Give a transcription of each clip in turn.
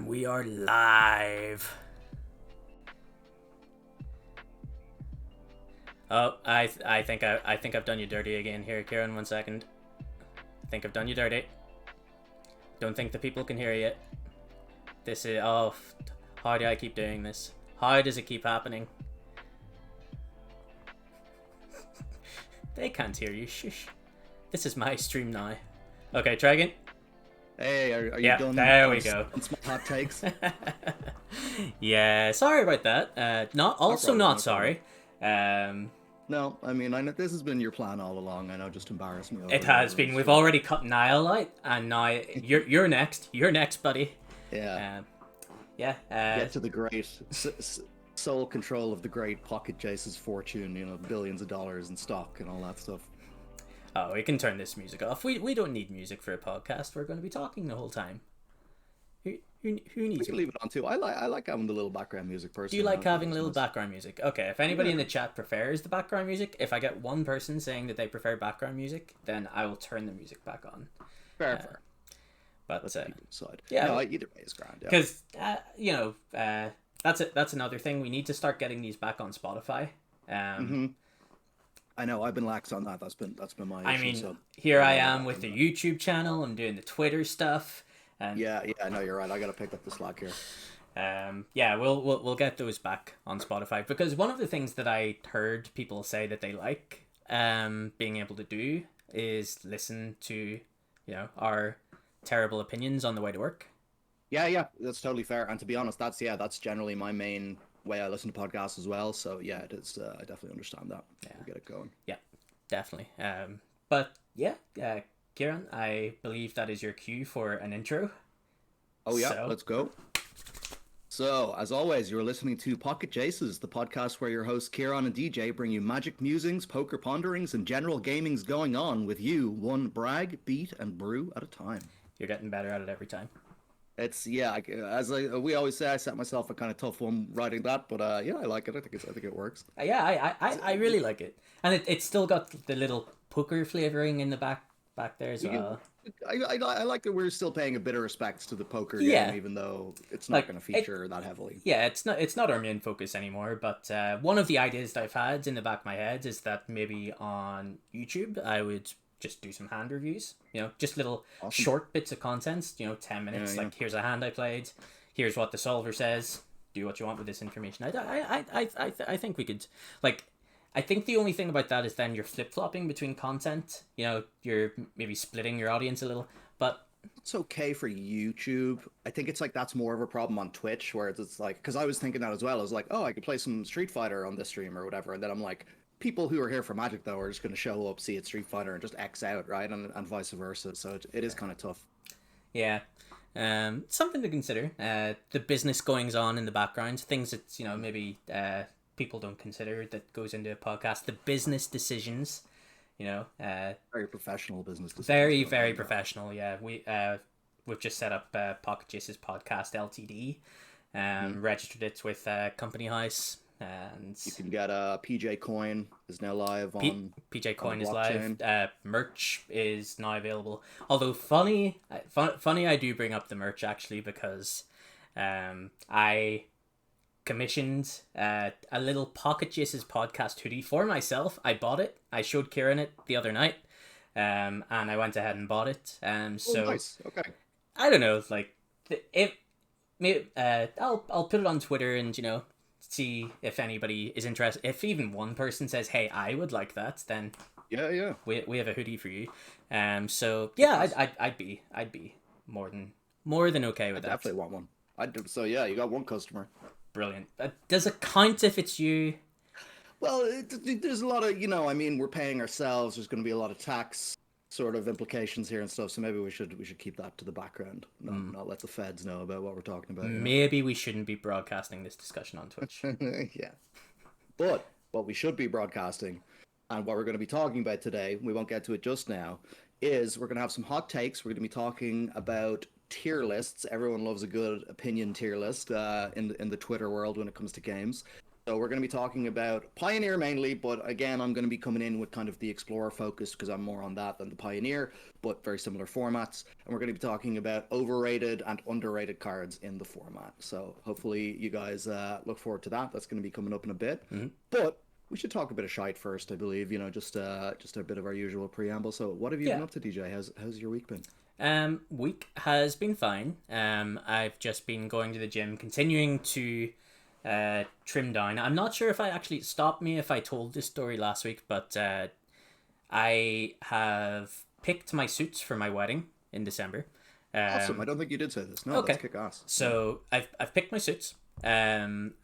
We are live. Oh, I think I've done you dirty again here, Kieran. 1 second. I think I've done you dirty. Don't think the people can hear you. This is how do I keep doing this? How does it keep happening? They can't hear you. Shush. This is my stream now. Okay, try again. Hey, are you done? There we go. On some hot takes. Yeah, sorry about that. Not sorry. No, I mean, I know this has been your plan all along. I know, just embarrass me. It has been. We've already cut Niall out, and now you're next. You're next, buddy. Yeah. Get to the great sole control of the great pocket Jaces fortune. You know, billions of dollars in stock and all that stuff. Oh, we can turn this music off. We don't need music for a podcast. We're going to be talking the whole time. Who needs? We can leave it on too. I like having the little background music. Personally, do you like having a little background music? Okay, if anybody in the chat prefers the background music, if I get one person saying that they prefer background music, then I will turn the music back on. Fair. But side. Yeah, no, either way is grand. Because that's it. That's another thing. We need to start getting these back on Spotify. I know. I've been lax on that. That's been my issue. I mean, so here I am with the YouTube channel. I'm doing the Twitter stuff. And yeah, no, you're right. I gotta pick up the slack here. We'll get those back on Spotify, because one of the things that I heard people say that they like being able to do is listen to our terrible opinions on the way to work. Yeah, that's totally fair. And to be honest, that's generally my main way I listen to podcasts as well. So yeah, it is. I definitely understand that. Yeah, we'll get it going. Yeah, definitely. But yeah, Kieran, I believe that is your cue for an intro. Oh yeah, let's go. So, as always, you're listening to Pocket Jaces, the podcast where your hosts Kieran and DJ bring you magic musings, poker ponderings, and general gamings going on with you, one brag, beat, and brew at a time. You're getting better at it every time. It's we always say, I set myself a kind of tough one writing that, but I like it. I think it works. Yeah, I really like it, and it's still got the little poker flavoring in the back there as well. I like that we're still paying a bit of respect to the poker game, even though it's not going to feature that heavily. Yeah, it's not our main focus anymore. But one of the ideas that I've had in the back of my head is that maybe on YouTube I would just do some hand reviews. Just little short bits of content. 10 minutes. Here's a hand I played. Here's what the solver says. Do what you want with this information. I think we could I think the only thing about that is then you're flip-flopping between content. You're maybe splitting your audience a little, but it's okay for YouTube. I think it's that's more of a problem on Twitch, where it's because I was thinking that as well. I was like, oh, I could play some Street Fighter on this stream or whatever, and then I'm like, people who are here for Magic though are just going to show up, see it's Street Fighter, and just X out, right, and vice versa. So it is kind of tough. Yeah. Something to consider. The business goings on in the background, things that maybe people don't consider that goes into a podcast. The business decisions, very professional business decisions. Very, very professional. Yeah, we've just set up Pocket Jaces Podcast Ltd. Registered it with Company House, and you can get PJ Coin is now live on PJ Coin is live. Merch is now available. Although funny, I do bring up the merch actually because I commissioned a little Pocket Jaces Podcast hoodie for myself. I bought it. I showed Kieran it the other night, and I went ahead and bought it. So nice. Okay. I don't know, I'll put it on Twitter and see if anybody is interested. If even one person says, "Hey, I would like that," then yeah, we have a hoodie for you. So yeah, I'd be more than okay with that. Definitely want one. So yeah, you got one customer. Brilliant. Does it count if it's you? Well, there's a lot of we're paying ourselves. There's going to be a lot of tax sort of implications here and stuff. So maybe we should keep that to the background, not let the feds know about what we're talking about. Maybe we shouldn't be broadcasting this discussion on Twitch. Yeah, but what we should be broadcasting, and what we're going to be talking about today, we won't get to it just now, is we're going to have some hot takes. We're going to be talking about tier lists. Everyone loves a good opinion tier list in the Twitter world when it comes to games. So we're going to be talking about Pioneer mainly, but again, I'm going to be coming in with kind of the Explorer focus because I'm more on that than the Pioneer, but very similar formats. And we're going to be talking about overrated and underrated cards in the format. So hopefully you guys look forward to that. That's going to be coming up in a bit. Mm-hmm. But we should talk a bit of shite first, I believe. You know, just a bit of our usual preamble. So what have you been up to, DJ? How's your week been? Week has been fine. I've just been going to the gym, continuing to trim down. I'm not sure if I actually stopped me if I told this story last week, but I have picked my suits for my wedding in December. Awesome. I don't think you did say this. No, okay. That's kick ass. So I've picked my suits, and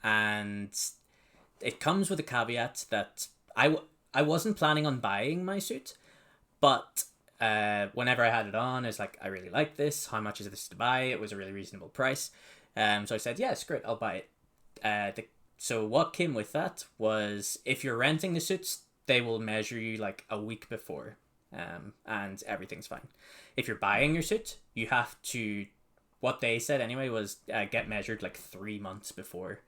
it comes with a caveat that I wasn't planning on buying my suit, but whenever I had it on, I was like, I really like this. How much is this to buy? It was a really reasonable price. So I said, yes, great, I'll buy it. So what came with that was if you're renting the suits, they will measure you like a week before, and everything's fine. If you're buying your suit, you have to, what they said anyway was get measured like 3 months before.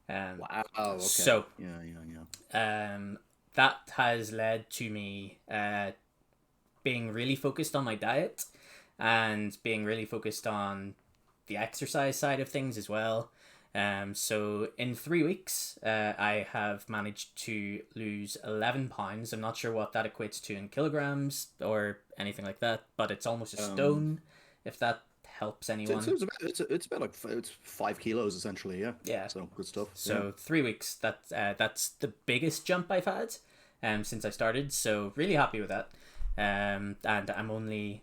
Wow. Okay. So yeah. That has led to me being really focused on my diet and being really focused on the exercise side of things as well. So in 3 weeks, I have managed to lose 11 pounds. I'm not sure what that equates to in kilograms or anything like that, but it's almost a stone, if that helps anyone. It's about like it's 5 kilos essentially. Yeah. Yeah. So good stuff. So 3 weeks. That's the biggest jump I've had, since I started. So really happy with that. And I'm only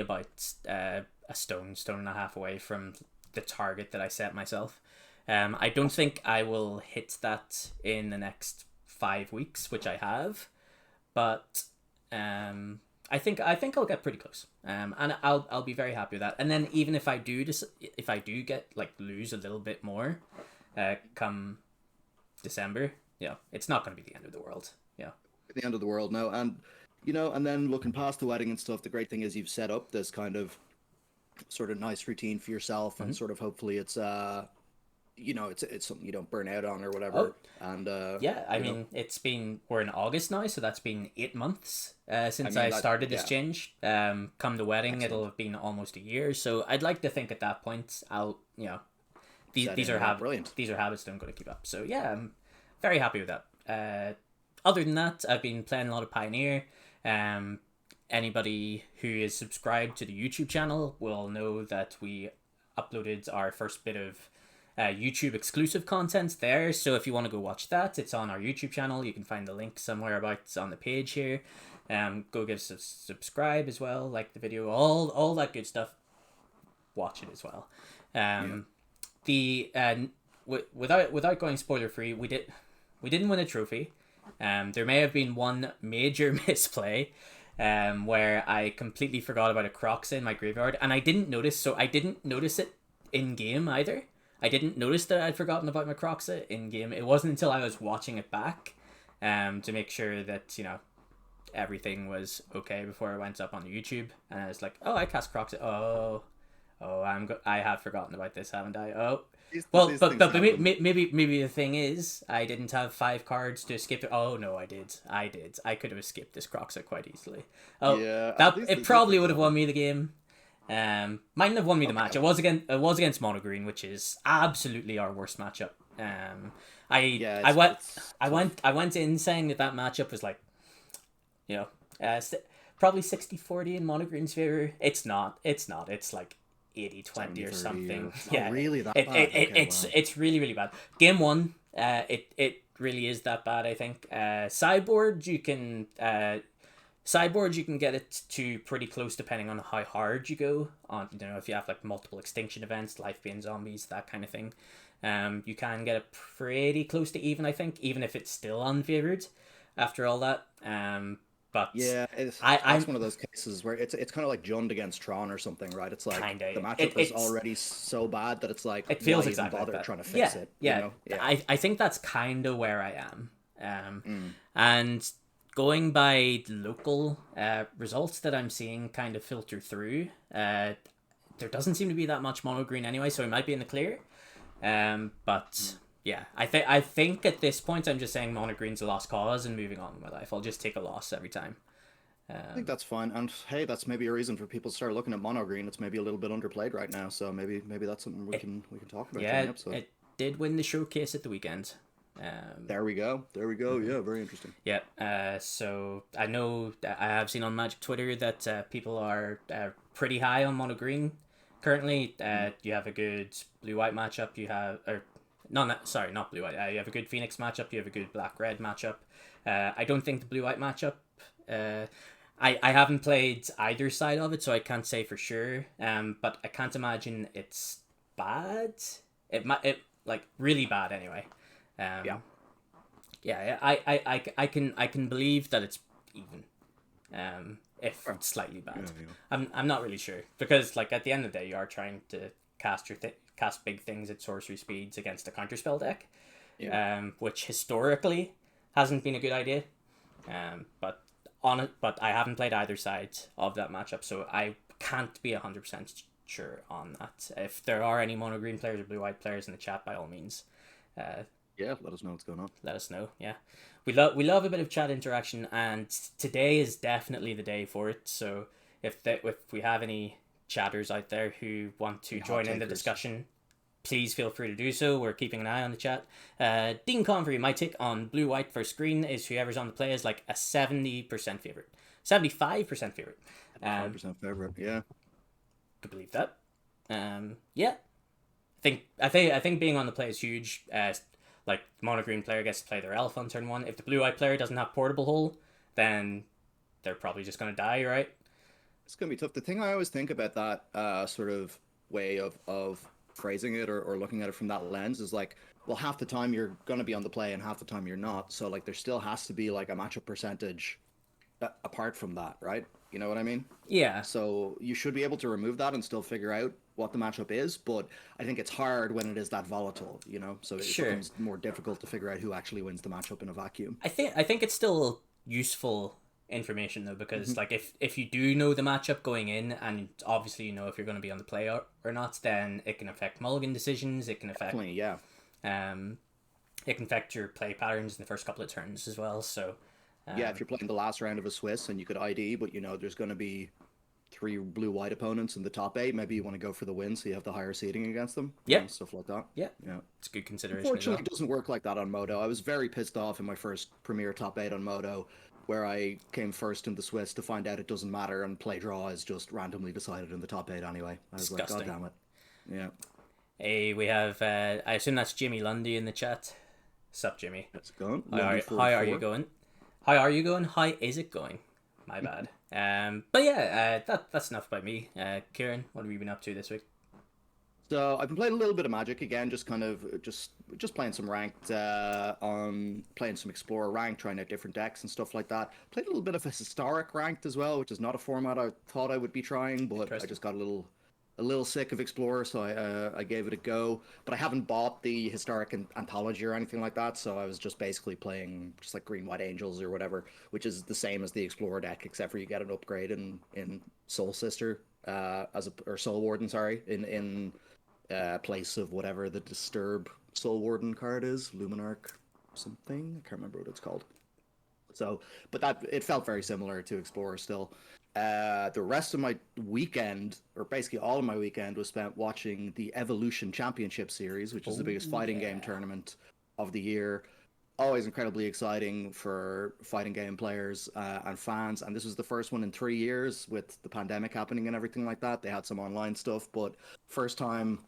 about a stone and a half away from the target that I set myself. I don't think I will hit that in the next 5 weeks, which I have, but I think I'll get pretty close. And I'll be very happy with that. And then even if I do get like lose a little bit more, come December, yeah, it's not going to be the end of the world. Yeah, the end of the world, no. And you know, and then looking past the wedding and stuff, the great thing is you've set up this kind of sort of nice routine for yourself, and sort of hopefully it's you know, it's something you don't burn out on or whatever. And yeah, I mean, we're in August now, so that's been 8 months since I started this change. Come the wedding, it'll have been almost a year. So I'd like to think at that point I'll, you know, these are habits that I'm going to keep up. So yeah, I'm very happy with that. Other than that, I've been playing a lot of Pioneer. Anybody who is subscribed to the YouTube channel will know that we uploaded our first bit of YouTube exclusive content there. So if you want to go watch that, it's on our YouTube channel. You can find the link somewhere about on the page here. Go give us a subscribe as well, like the video, all that good stuff. Watch it as well. Without going spoiler free, we didn't win a trophy. There may have been one major misplay where I completely forgot about a Croxa in my graveyard, and I didn't notice it in game either. I didn't notice that I'd forgotten about my Croxa in game. It wasn't until I was watching it back to make sure that, you know, everything was okay before I went up on the YouTube, and I was like, oh, I cast Croxa. I have forgotten about this, haven't I? Oh. Well, but maybe the thing is, I didn't have 5 cards to skip it. Oh no, I did. I could have escaped this Croxa quite easily. Oh, yeah, it probably would have won me the game. Mightn't have won me the match. It was against Mono Green, which is absolutely our worst matchup. I went in saying that matchup was like, you know, probably 60-40 in Mono Green's favor. It's not. It's like 80-20 or something. Yeah, really that bad. It's really, really bad. Game 1, it really is that bad, I think. Sideboard you can get it to pretty close depending on how hard you go on, you know, if you have like multiple extinction events, life being zombies, that kind of thing. You can get it pretty close to even, I think, even if it's still unfavored after all that. But yeah, it's one of those cases where it's kind of like Jund against Tron or something, right? It's like the matchup is already so bad that it's like, it feels why exactly even bother like trying to fix it. Yeah, you know? I think that's kind of where I am. And going by local results that I'm seeing kind of filter through, there doesn't seem to be that much mono green anyway, so it might be in the clear. But Yeah, I think at this point I'm just saying mono green's a lost cause and moving on with my life. I'll just take a loss every time. I think that's fine, and hey, that's maybe a reason for people to start looking at mono green. It's maybe a little bit underplayed right now, so maybe that's something It, we can talk about during yeah, the episode. it did win the showcase at the weekend. There we go. There we go. Yeah, very interesting. Yeah. So I know I have seen on Magic Twitter that people are pretty high on mono green. Currently, you have a good blue white matchup. You have or no, sorry, not blue white. You have a good Phoenix matchup. You have a good black red matchup. I don't think the blue white matchup. I haven't played either side of it, so I can't say for sure. But I can't imagine it's bad. It like really bad anyway. Yeah. Yeah, I can believe that it's even. If it's slightly bad. I'm not really sure because like at the end of the day you are trying to cast big things at sorcery speeds against a counterspell deck. Yeah. Which historically hasn't been a good idea. But I haven't played either side of that matchup, so I can't be 100% sure on that. If there are any mono green players or blue white players in the chat, by all means, Yeah, let us know what's going on. let us know. Yeah, we love a bit of chat interaction, and today is definitely the day for it. So if we have any chatters out there who want to join in the discussion, please feel free to do so. We're keeping an eye on the chat. Dean Convery, my take on blue white first green is whoever's on the play is like a 70% favorite, 75% favorite. 5% favorite. Yeah. Could believe that. Yeah. I think being on the play is huge. Like mono green player gets to play their elf on turn one. If the blue white player doesn't have portable hole, then they're probably just gonna die, right? It's gonna be tough. The thing I always think about that sort of way of phrasing it or looking at it from that lens is like, well, half the time you're gonna be on the play and half the time you're not. So like there still has to be like a matchup percentage apart from that, right? You know what I mean? Yeah. So you should be able to remove that and still figure out what the matchup is, but I think it's hard when it is that volatile, you know? So it Sure. becomes more difficult to figure out who actually wins the matchup in a vacuum. I think it's still useful information though because like if you do know the matchup going in and obviously you know if you're going to be on the play or not, then it can affect mulligan decisions. It can affect Definitely, yeah. it can affect your play patterns in the first couple of turns as well. So Yeah, if you're playing the last round of a Swiss and you could ID, but you know there's going to be three blue-white opponents in the top eight, maybe you want to go for the win so you have the higher seeding against them. Yeah. You know, stuff like that. Yeah. Yeah. It's a good consideration. Unfortunately, it doesn't work like that on Moto. I was very pissed off in my first Premier top eight on Moto, where I came first in the Swiss to find out it doesn't matter and play draw is just randomly decided in the top eight anyway. I was Disgusting. like, God damn it. Yeah. Hey, we have I assume that's Jimmy Lundy in the chat. Sup, Jimmy? Let's go. How are you going? How are you going? How is it going? My bad. But yeah, that's enough about me. Kieran, what have you been up to this week? So I've been playing a little bit of Magic again, just kind of just playing some ranked, on playing some Explorer ranked, trying out different decks and stuff like that. Played a little bit of a historic ranked as well, which is not a format I thought I would be trying, but I just got a little sick of Explorer, so I gave it a go. But I haven't bought the historic anthology or anything like that, so I was just basically playing just like Green White Angels or whatever, which is the same as the Explorer deck, except for you get an upgrade in Soul Sister, or Soul Warden, sorry, in place of whatever the Disturb Soul Warden card is, Luminarch something. I can't remember what it's called. So, but that it felt very similar to Explorer still. The rest of my weekend, or basically all of my weekend, was spent watching the Evolution Championship Series, which is the biggest fighting game tournament of the year. Always incredibly exciting for fighting game players and fans. And this was the first one in 3 years with the pandemic happening and everything like that. They had some online stuff, but first time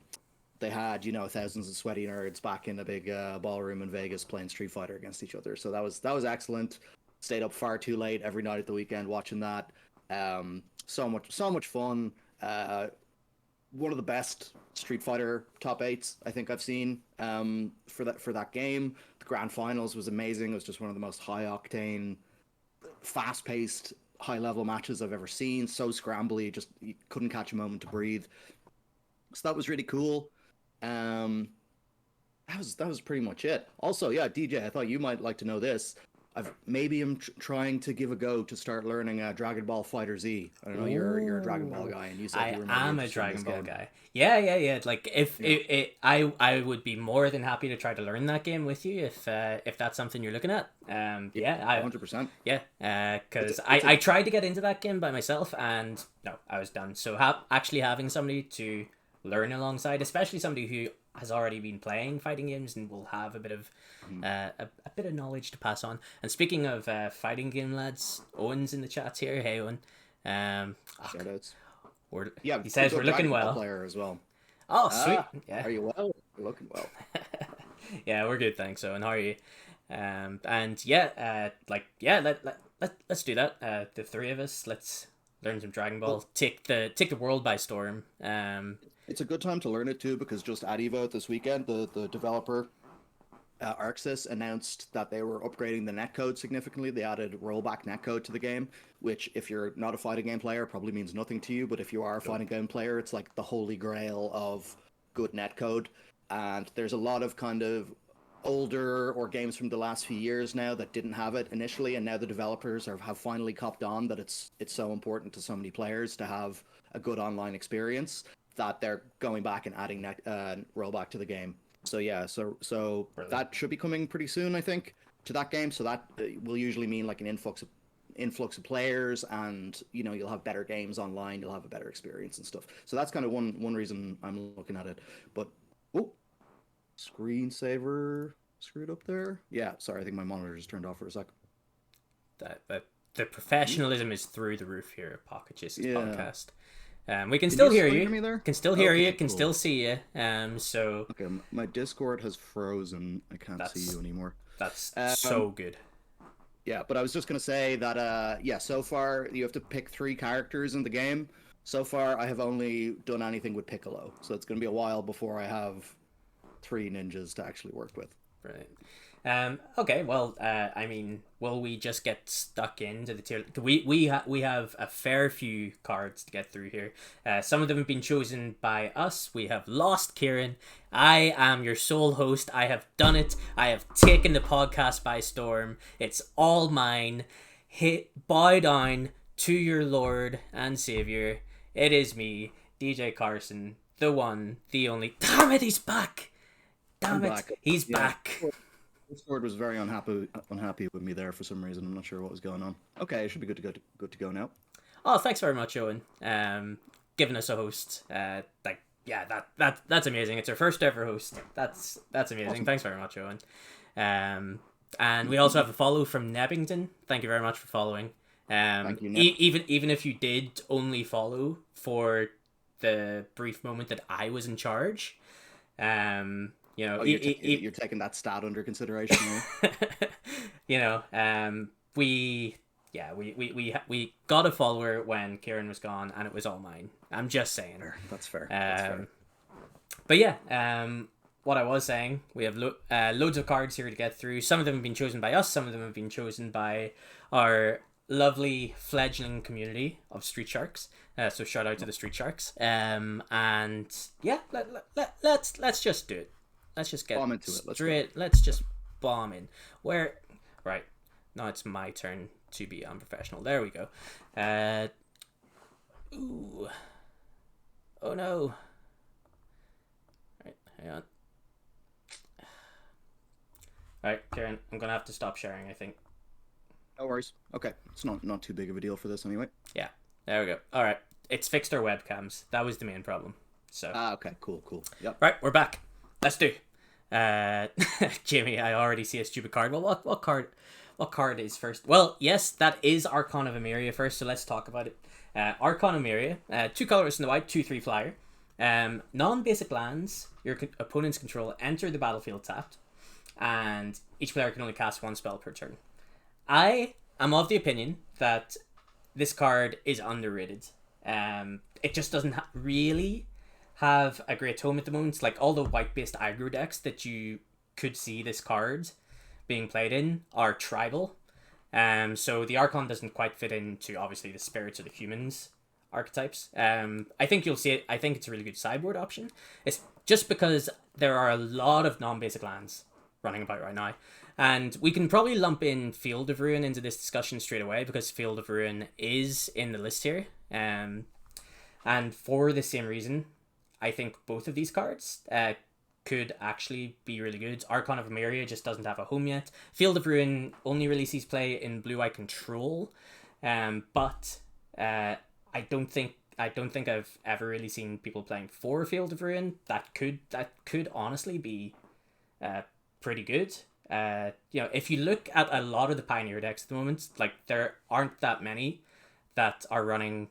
they had, you know, thousands of sweaty nerds back in a big ballroom in Vegas playing Street Fighter against each other. So that was excellent. Stayed up far too late every night at the weekend watching that. So much fun. One of the best Street Fighter top eights I think I've seen for that game. The grand finals was amazing. It was just one of the most high octane, fast paced, high level matches I've ever seen. So scrambly, just you couldn't catch a moment to breathe. So that was really cool. That was pretty much it. Also, yeah, DJ, I thought you might like to know this. I'm trying to give a go to start learning Dragon Ball Fighter Z. I don't know, you're a Dragon Ball guy, and you said I you were maybe am a interested in Dragon this Ball game. guy. Yeah. Like if Yeah, I would be more than happy to try to learn that game with you if that's something you're looking at. yeah, Yeah, 100%. yeah, It's a, because it's a I tried to get into that game by myself and no, I was done. So actually having somebody to learn alongside, especially somebody who has already been playing fighting games and will have a bit of Mhm. a bit of knowledge to pass on. And speaking of fighting game lads, Owen's in the chat here. Hey Owen, oh, shout outs. we're, Yeah, he pretty says we're good looking Dragon Ball well. player as well. Oh sweet, Ah, yeah. are you well? You're looking well. Yeah, we're good, thanks. Owen, how are you? And yeah, let's do that. The three of us, let's learn some Dragon Well, Ball. Take the world by storm. it's a good time to learn it too because just at Evo this weekend, the developer Arxis announced that they were upgrading the netcode significantly. They added rollback netcode to the game, which, if you're not a fighting game player, probably means nothing to you. But if you are a fighting game player, it's like the holy grail of good netcode. And there's a lot of kind of older or games from the last few years now that didn't have it initially, and now the developers have finally copped on that it's so important to so many players to have a good online experience that they're going back and adding rollback to the game. So yeah, so Brilliant. that should be coming pretty soon, I think, to that game. So that will usually mean like an influx of players, and you'll have better games online. You'll have a better experience and stuff. So that's kind of one reason I'm looking at it. But oh, screensaver screwed up there. Yeah, sorry, I think my monitor just turned off for a sec. That the professionalism is through the roof here at Pocket Jaces Yeah, Podcast. We can can still you hear still hear you. me there? Can still hear you. Okay, Can cool. still see you. So Okay, my Discord has frozen. I can't see that's you anymore. that's Um, so good. Yeah, but I was just gonna say that yeah, so far you have to pick 3 characters in the game. So far I have only done anything with Piccolo, so it's gonna be a while before I have 3 ninjas to actually work with. Brilliant. Okay, well, I mean, will we just get stuck into the tier? We have a fair few cards to get through here. Some of them have been chosen by us. We have lost Kieran. I am your sole host. I have done it. I have taken the podcast by storm. It's all mine. Bow down to your Lord and Savior. It is me, DJ Carson, the one, the only. Damn it, he's back. I'm Damn it, back. he's Yeah, back. Discord was very unhappy with me there for some reason. I'm not sure what was going on. Okay, it should be good to go now. Oh, thanks very much, Owen. Giving us a host. Yeah, that's amazing. It's our first ever host. That's amazing. Awesome. Thanks very much, Owen. And we also have a follow from Nebbington. Thank you very much for following. Thank you, Nick. Even if you did only follow for the brief moment that I was in charge, Oh, you're taking that stat under consideration here. you know, we got a follower when Kieran was gone, and it was all mine. I'm just saying. That's fair. That's fair. But yeah, what I was saying, we have loads of cards here to get through. Some of them have been chosen by us. Some of them have been chosen by our lovely fledgling community of Street Sharks. So shout out to the Street Sharks. And yeah, let's just do it. Let's just get Bomb into it. Let's straight. Let's just bomb in. Right now it's my turn to be unprofessional. There we go. Ooh. Oh no. Right, hang on. Alright, Kieran, I'm gonna have to stop sharing, I think. No worries. Okay, it's not too big of a deal for this anyway. Yeah, there we go. Alright, it's fixed our webcams. That was the main problem. So. Okay, cool. Yep. Right, we're back. Let's do. Jimmy, I already see a stupid card. Well, what card is first? Well, yes, that is Archon of Emeria first, so let's talk about it. Archon of Emeria, 2 colors in the white, 2/3 flyer. Non-basic lands your opponent's control enter the battlefield tapped, and each player can only cast 1 spell per turn. I am of the opinion that this card is underrated. It just doesn't really have a great home at the moment. Like all the white-based aggro decks that you could see this card being played in are tribal. So the Archon doesn't quite fit into obviously the spirits or the humans archetypes. I think you'll see it. I think it's a really good sideboard option. It's just because there are a lot of non-basic lands running about right now. And we can probably lump in Field of Ruin into this discussion straight away because Field of Ruin is in the list here. And for the same reason, I think both of these cards could actually be really good. Archon of Emeria just doesn't have a home yet. Field of Ruin only really sees play in blue-eye control, but I don't think I've ever really seen people playing for Field of Ruin. That could honestly be pretty good. If you look at a lot of the Pioneer decks at the moment, like there aren't that many that are running,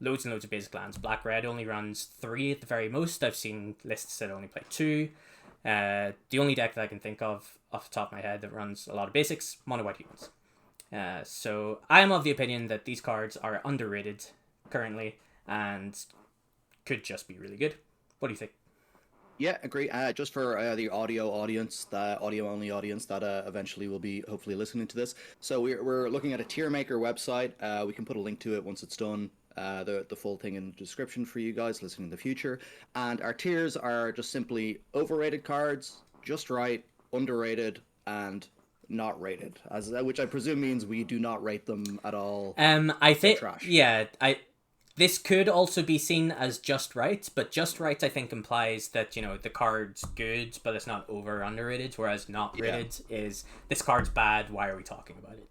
loads and loads of basic lands. Black Red only runs 3 at the very most. I've seen lists that only play 2. The only deck that I can think of off the top of my head that runs a lot of basics, Mono White Humans. So I am of the opinion that these cards are underrated currently and could just be really good. What do you think? Yeah, agree. Just for the audio audience, the audio-only audience that eventually will be hopefully listening to this. So we're looking at a tier maker website. We can put a link to it once it's done. The full thing in the description for you guys listening in the future. And our tiers are just simply overrated cards, just right, underrated, and not rated. Which I presume means we do not rate them at all. I think trash. Yeah, this could also be seen as just right, but just right I think implies that, the card's good, but it's not over or underrated, whereas not rated is this card's bad, why are we talking about it?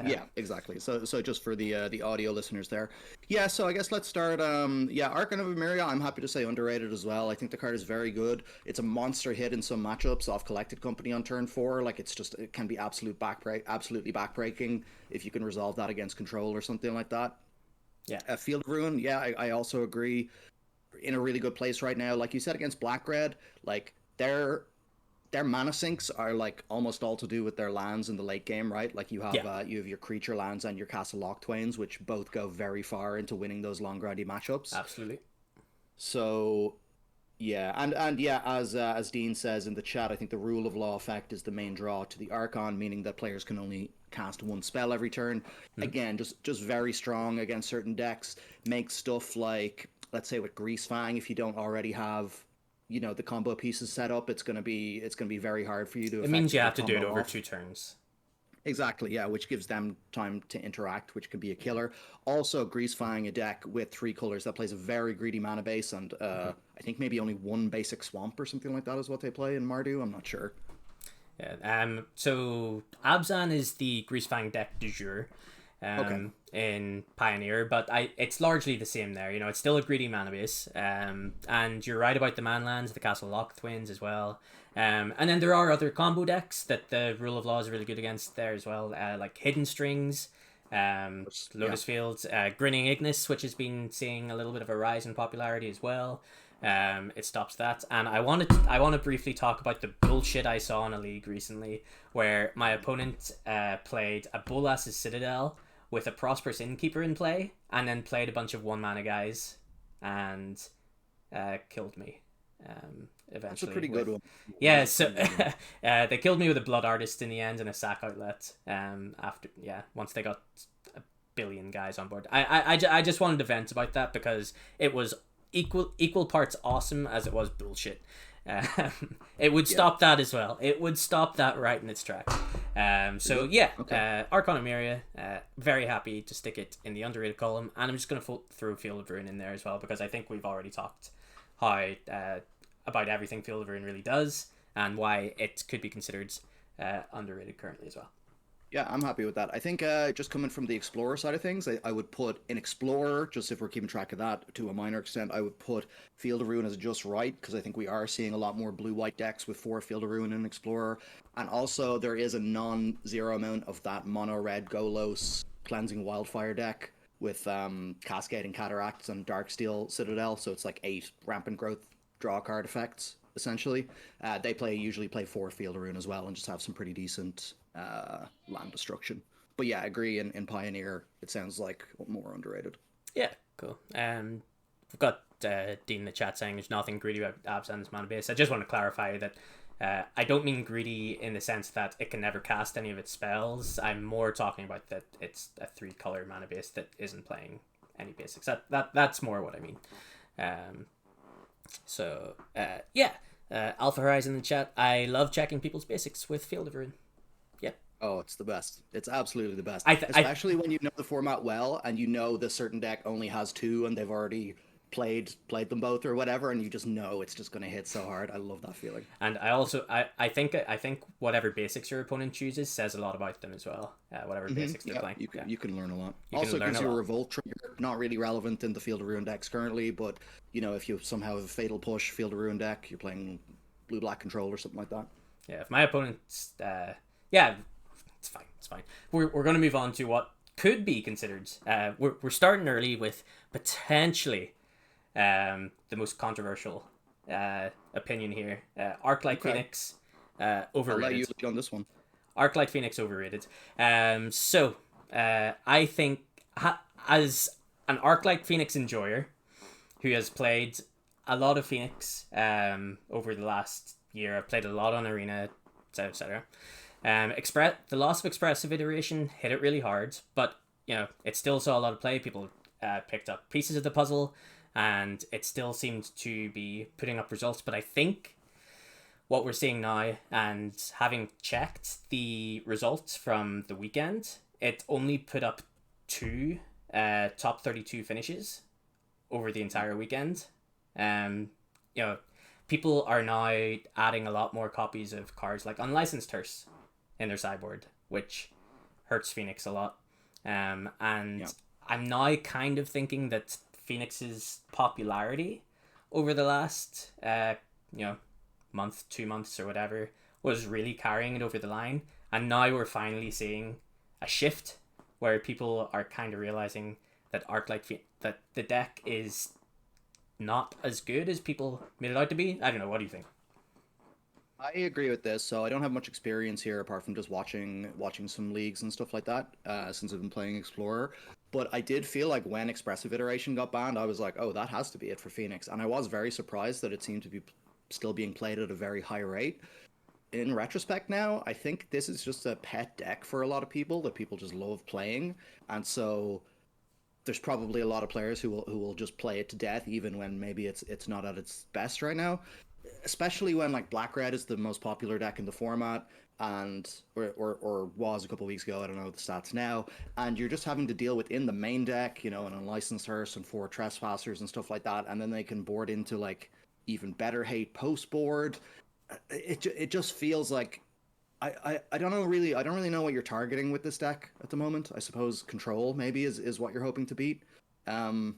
Yeah, exactly. So just for the audio listeners there. Yeah, so I guess let's start. Archon of Emeria, I'm happy to say underrated as well. I think the card is very good. It's a monster hit in some matchups off Collected Company on turn 4. Like it can be absolutely backbreaking if you can resolve that against control or something like that. Yeah. Field of Ruin, I also agree. In a really good place right now. Like you said, against Black Red, like their mana sinks are like almost all to do with their lands in the late game, right? Like you have your creature lands and your Castle Lock Twains, which both go very far into winning those long grindy matchups. Absolutely. So yeah, and yeah, as Dean says in the chat, I think the rule of law effect is the main draw to the Archon, meaning that players can only cast 1 spell every turn. Again, just very strong against certain decks. Makes stuff like, let's say with Greasefang, if you don't already have, the combo pieces set up, it's gonna be very hard for you to. It means you have to do it over 2 turns. Exactly, yeah, which gives them time to interact, which can be a killer. Also, Greasefang, a deck with 3 colors that plays a very greedy mana base, and I think maybe only 1 basic swamp or something like that is what they play in Mardu. I'm not sure. Yeah. So Abzan is the Greasefang deck du jour. In Pioneer, but it's largely the same there. It's still a greedy mana base. And you're right about the manlands, the Castle Lock Twins as well. And then there are other combo decks that the rule of law is really good against there as well, like Hidden Strings, Lotus Fields, Grinning Ignis, which has been seeing a little bit of a rise in popularity as well. It stops that. And I want to briefly talk about the bullshit I saw in a league recently where my opponent played a Bolas's Citadel with a Prosperous Innkeeper in play, and then played a bunch of 1-mana guys and killed me eventually. That's a pretty good one. Yeah, so they killed me with a Blood Artist in the end and a Sack Outlet once they got a billion guys on board. I just wanted to vent about that because it was equal parts awesome as it was bullshit. It would stop that as well. It would stop that right in its tracks. Archon of Emeria, very happy to stick it in the underrated column, and I'm just going to throw Field of Ruin in there as well because I think we've already talked about everything Field of Ruin really does and why it could be considered underrated currently as well. Yeah, I'm happy with that. I think just coming from the Explorer side of things, I would put in Explorer, just if we're keeping track of that to a minor extent, I would put Field of Ruin as just right, because I think we are seeing a lot more blue-white decks with 4 Field of Ruin in Explorer. And also, there is a non-zero amount of that mono-red Golos Cleansing Wildfire deck with Cascading Cataracts and Darksteel Citadel, so it's like 8 Rampant Growth draw card effects, essentially. They usually play 4 Field of Ruin as well and just have some pretty decent land destruction. But yeah, I agree, in Pioneer it sounds like more underrated. Yeah, cool. We've got Dean in the chat saying there's nothing greedy about Abzan's mana base. I just want to clarify that I don't mean greedy in the sense that it can never cast any of its spells. I'm more talking about that it's a 3-color mana base that isn't playing any basics. That's more what I mean. Alpha Horizon in the chat. I love checking people's basics with Field of Ruin. Oh, it's the best. It's absolutely the best. I Especially when you know the format well and you know this certain deck only has two and they've already played them both or whatever, and you just know it's just going to hit so hard. I love that feeling. And I also I think whatever basics your opponent chooses says a lot about them as well. Whatever basics they're Yeah, playing. Yeah, you can learn a lot. you can Also learn gives a you a lot. revolt trigger, not really relevant in the Field of Ruin decks currently, but you know, if you somehow have a fatal push Field of Ruin deck, you're playing blue black control or something like that. Yeah, if my opponent's yeah, it's fine. It's fine. We're going to move on to what could be considered. We're starting early with potentially the most controversial opinion here. Arclight Okay. Phoenix I'll let you overrated. lead on this one. Arclight Phoenix overrated. I think as an Arclight Phoenix enjoyer who has played a lot of Phoenix over the last year, I've played a lot on Arena, etc. etc. The loss of expressive iteration hit it really hard, but you know it still saw a lot of play. People picked up pieces of the puzzle, and it still seemed to be putting up results. But I think what we're seeing now, and having checked the results from the weekend, it only put up two top 32 finishes over the entire weekend. You know, people are now adding a lot more copies of cards like Unlicensed Hearse in their sideboard, which hurts Phoenix a lot. And Yeah. I'm now kind of thinking that Phoenix's popularity over the last, you know, month, 2 months, or whatever, was really carrying it over the line. And now we're finally seeing a shift where people are kind of realizing that that the deck is not as good as people made it out to be. I don't know. What do you think? I agree with this. So I don't have much experience here apart from just watching some leagues and stuff like that since I've been playing Explorer. But I did feel like when Expressive Iteration got banned, I was like, oh, that has to be it for Phoenix. And I was very surprised that it seemed to be still being played at a very high rate. In retrospect now, I think this is just a pet deck for a lot of people that people just love playing. And so there's probably a lot of players who will just play it to death even when maybe it's not at its best right now, especially when like black red is the most popular deck in the format, and or was a couple of weeks ago. I don't know the stats now, and you're just having to deal within the main deck, you know, an unlicensed hearse and four trespassers and stuff like that, and then they can board into like even better hate post board. It just feels like I don't know really. I don't really know what you're targeting with this deck at the moment. I suppose control maybe is what you're hoping to beat. Um,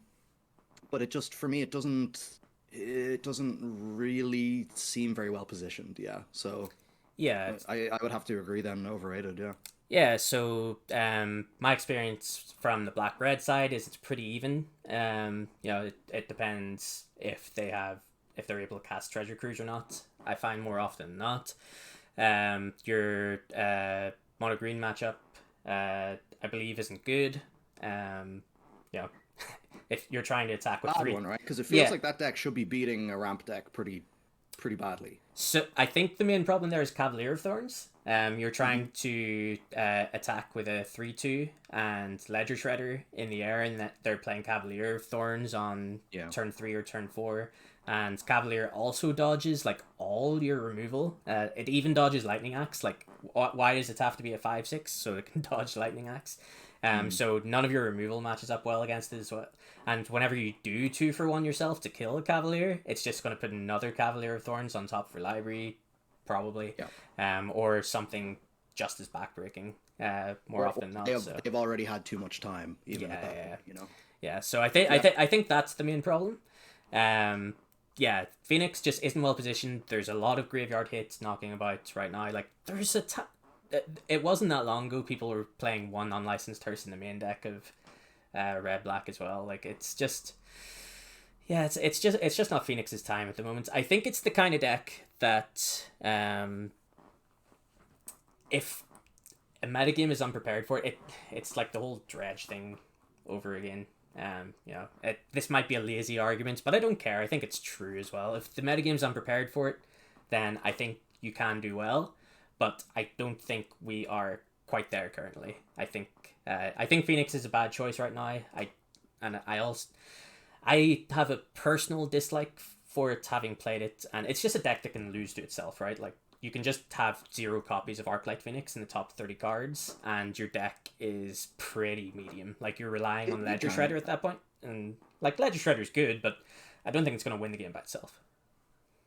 but it just for me it doesn't really seem very well positioned. Yeah, so Yeah, I would have to agree then overrated. Yeah. yeah. So, my experience from the black red side is it's pretty even. You know, it depends if they're able to cast Treasure Cruise or not. I find more often than not. Your mono green matchup, I believe, isn't good. You know, if you're trying to attack with Bad three, one, right? Because it feels yeah. like that deck should be beating a ramp deck pretty badly. So I think the main problem there is Cavalier of Thorns. You're Hmm. trying to attack with a 3/2 and Ledger Shredder in the air, and that they're playing Cavalier of Thorns on Yeah. turn 3 or turn 4. And Cavalier also dodges like all your removal. It even dodges Lightning Axe. Like, why does it have to be a 5/6 so it can dodge Lightning Axe? Mm. So none of your removal matches up well against it as well. And whenever you do 2-for-1 yourself to kill a Cavalier, it's just going to put another Cavalier of Thorns on top for library, probably, Yeah. or something just as backbreaking, more Or often than they not. have So they've already had too much time yeah, even at that yeah, point. You know. yeah. So I think that's the main problem. Um, yeah, Phoenix just isn't well positioned. There's a lot of graveyard hits knocking about right now. Like there's it wasn't that long ago people were playing one unlicensed hearse in the main deck of red black as well. Like it's just yeah, it's just not Phoenix's time at the moment. I think it's the kind of deck that if a metagame is unprepared for it, it's like the whole dredge thing over again. This might be a lazy argument, but I don't care. I think it's true as well. If the metagame's unprepared for it, then I think you can do well, but I don't think we are quite there currently. I think Phoenix is a bad choice right now. I have a personal dislike for it having played it, and it's just a deck that can lose to itself, right? Like you can just have 0 copies of Arclight Phoenix in the top 30 cards, and your deck is pretty medium. Like, you're relying on Ledger Shredder at that point, and like Ledger Shredder's good, but I don't think it's going to win the game by itself.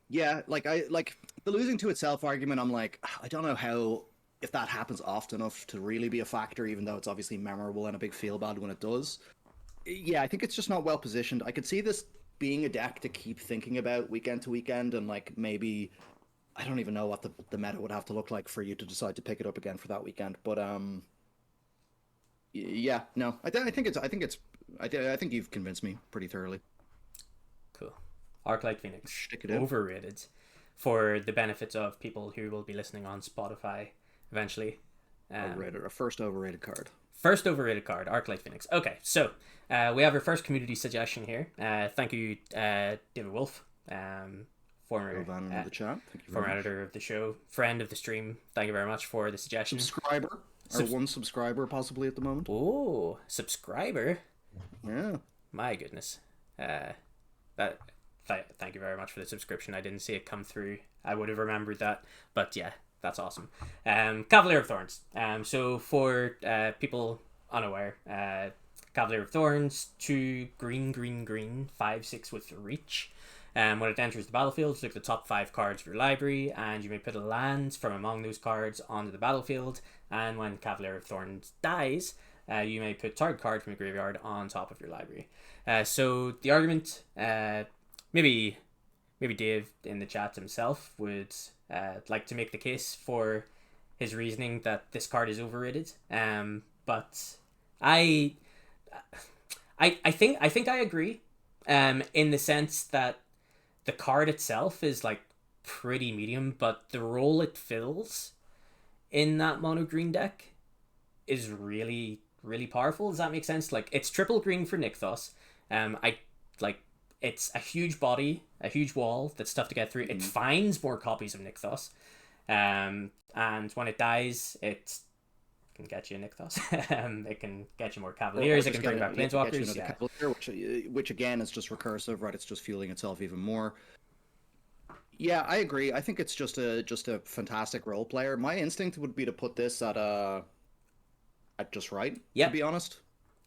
Yeah, like the losing to itself argument. I'm like, I don't know how, if that happens often enough to really be a factor, even though it's obviously memorable and a big feel bad when it does. Yeah, I think it's just not well positioned. I could see this being a deck to keep thinking about weekend to weekend, and like maybe I don't even know what the meta would have to look like for you to decide to pick it up again for that weekend. But yeah, no, I think you've convinced me pretty thoroughly. Cool. Arclight Phoenix, overrated for the benefits of people who will be listening on Spotify eventually. Overrated, a first overrated card. First overrated card, Arclight Phoenix. Okay, so we have our first community suggestion here. Thank you, David Wolf, former the chat. Thank you former editor of the show, friend of the stream. Thank you very much for the suggestion. Subscriber, or one subscriber possibly at the moment. Oh, subscriber! Yeah, my goodness. Thank you very much for the subscription. I didn't see it come through. I would have remembered that, but yeah, that's awesome. Cavalier of Thorns. So for people unaware, Cavalier of Thorns, 2 green, 5/6 with reach. When it enters the battlefield, look at the top 5 cards of your library, and you may put a land from among those cards onto the battlefield. And when Cavalier of Thorns dies, you may put target card from your graveyard on top of your library. So the argument, maybe Dave in the chat himself would like to make the case for his reasoning that this card is overrated. But I think I agree. In the sense that the card itself is like pretty medium, but the role it fills in that mono green deck is really, really powerful. Does that make sense? Like, it's triple green for Nykthos. It's a huge body, a huge wall that's tough to get through. It finds more copies of Nykthos. And when it dies, it can get you a Nykthos. It can get you more Cavaliers. It can bring back Planeswalkers. Yeah. Cavalier, which again is just recursive, right? It's just fueling itself even more. Yeah, I agree. I think it's just a fantastic role player. My instinct would be to put this at just right. Yeah. To be honest.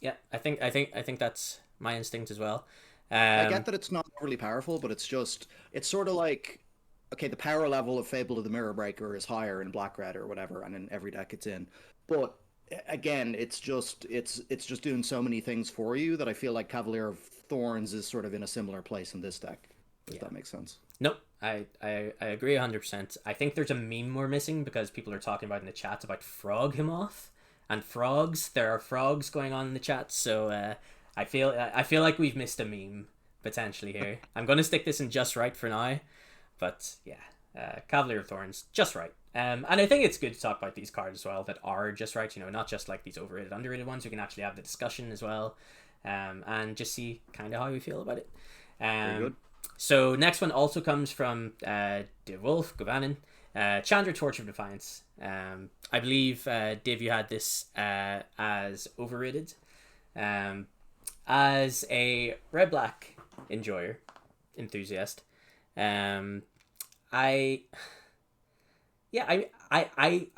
Yeah, I think that's my instinct as well. I get that it's not really powerful, but it's sort of like, okay, the power level of Fable of the Mirror Breaker is higher in Black Red or whatever, and in every deck it's in. But again, it's just doing so many things for you that I feel like Cavalier of Thorns is sort of in a similar place in this deck. If that makes sense. Nope, I agree 100%. I think there's a meme we're missing because people are talking about in the chat about Frog him off and frogs. There are frogs going on in the chat, so I feel like we've missed a meme potentially here. I'm going to stick this in just right for now, but yeah, Cavalier of Thorns, just right. And I think it's good to talk about these cards as well that are just right, not just like these overrated, underrated ones. We can actually have the discussion as well, and just see kind of how we feel about it. Very good. So next one also comes from Dave Wolf, Govanen, Chandra, Torch of Defiance. I believe, Dave, you had this as overrated. As a red-black enthusiast, I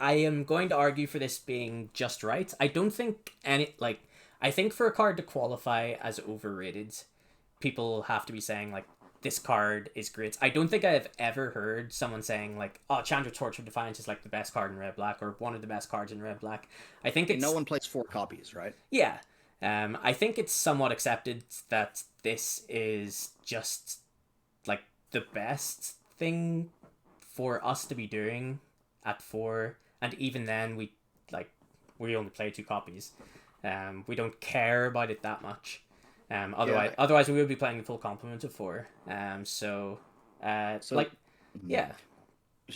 am going to argue for this being just right. I don't think I think for a card to qualify as overrated, people have to be saying like, this card is great. I don't think I've ever heard someone saying like, oh, Chandra, Torch of Defiance is like the best card in red-black or one of the best cards in red-black. I think it's... No one plays 4 copies, right? Yeah. I think it's somewhat accepted that this is just like the best thing for us to be doing at 4, and even then we only play 2 copies. We don't care about it that much. Otherwise we would be playing the full complement of 4. Yeah.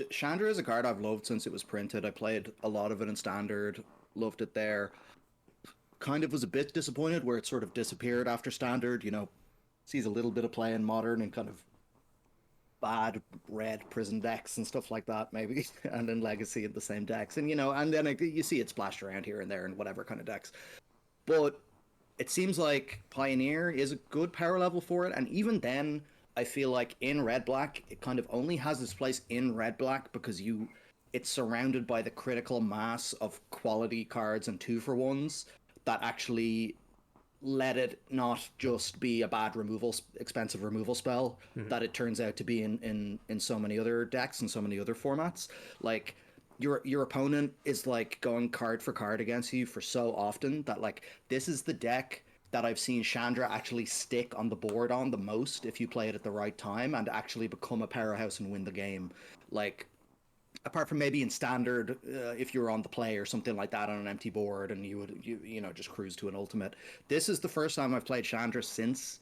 Chandra is a card I've loved since it was printed. I played a lot of it in Standard, loved it there. Kind of was a bit disappointed where it sort of disappeared after Standard, sees a little bit of play in Modern and kind of bad red prison decks and stuff like that, maybe, and then Legacy in the same decks, and and then you see it splashed around here and there in whatever kind of decks. But it seems like Pioneer is a good power level for it, and even then, I feel like in red black, it kind of only has its place in red black because it's surrounded by the critical mass of quality cards and 2-for-1s that actually let it not just be a bad expensive removal spell that it turns out to be in so many other decks and so many other formats. Like your opponent is like going card for card against you for so often that like this is the deck that I've seen Chandra actually stick on the board on the most if you play it at the right time and actually become a powerhouse and win the game. Like apart from maybe in standard, if you were on the play or something like that on an empty board and you know just cruise to an ultimate. This is the first time I've played Chandra since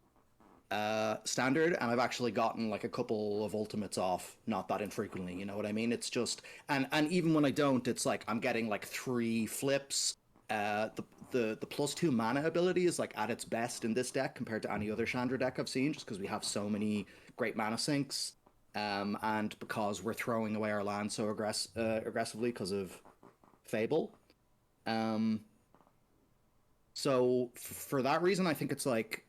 standard, and I've actually gotten like a couple of ultimates off not that infrequently. You know what I mean? It's just and even when I don't, it's like I'm getting like 3 flips. The +2 mana ability is like at its best in this deck compared to any other Chandra deck I've seen, just because we have so many great mana sinks. And because we're throwing away our land so aggressively because of Fable. So for that reason, I think it's like,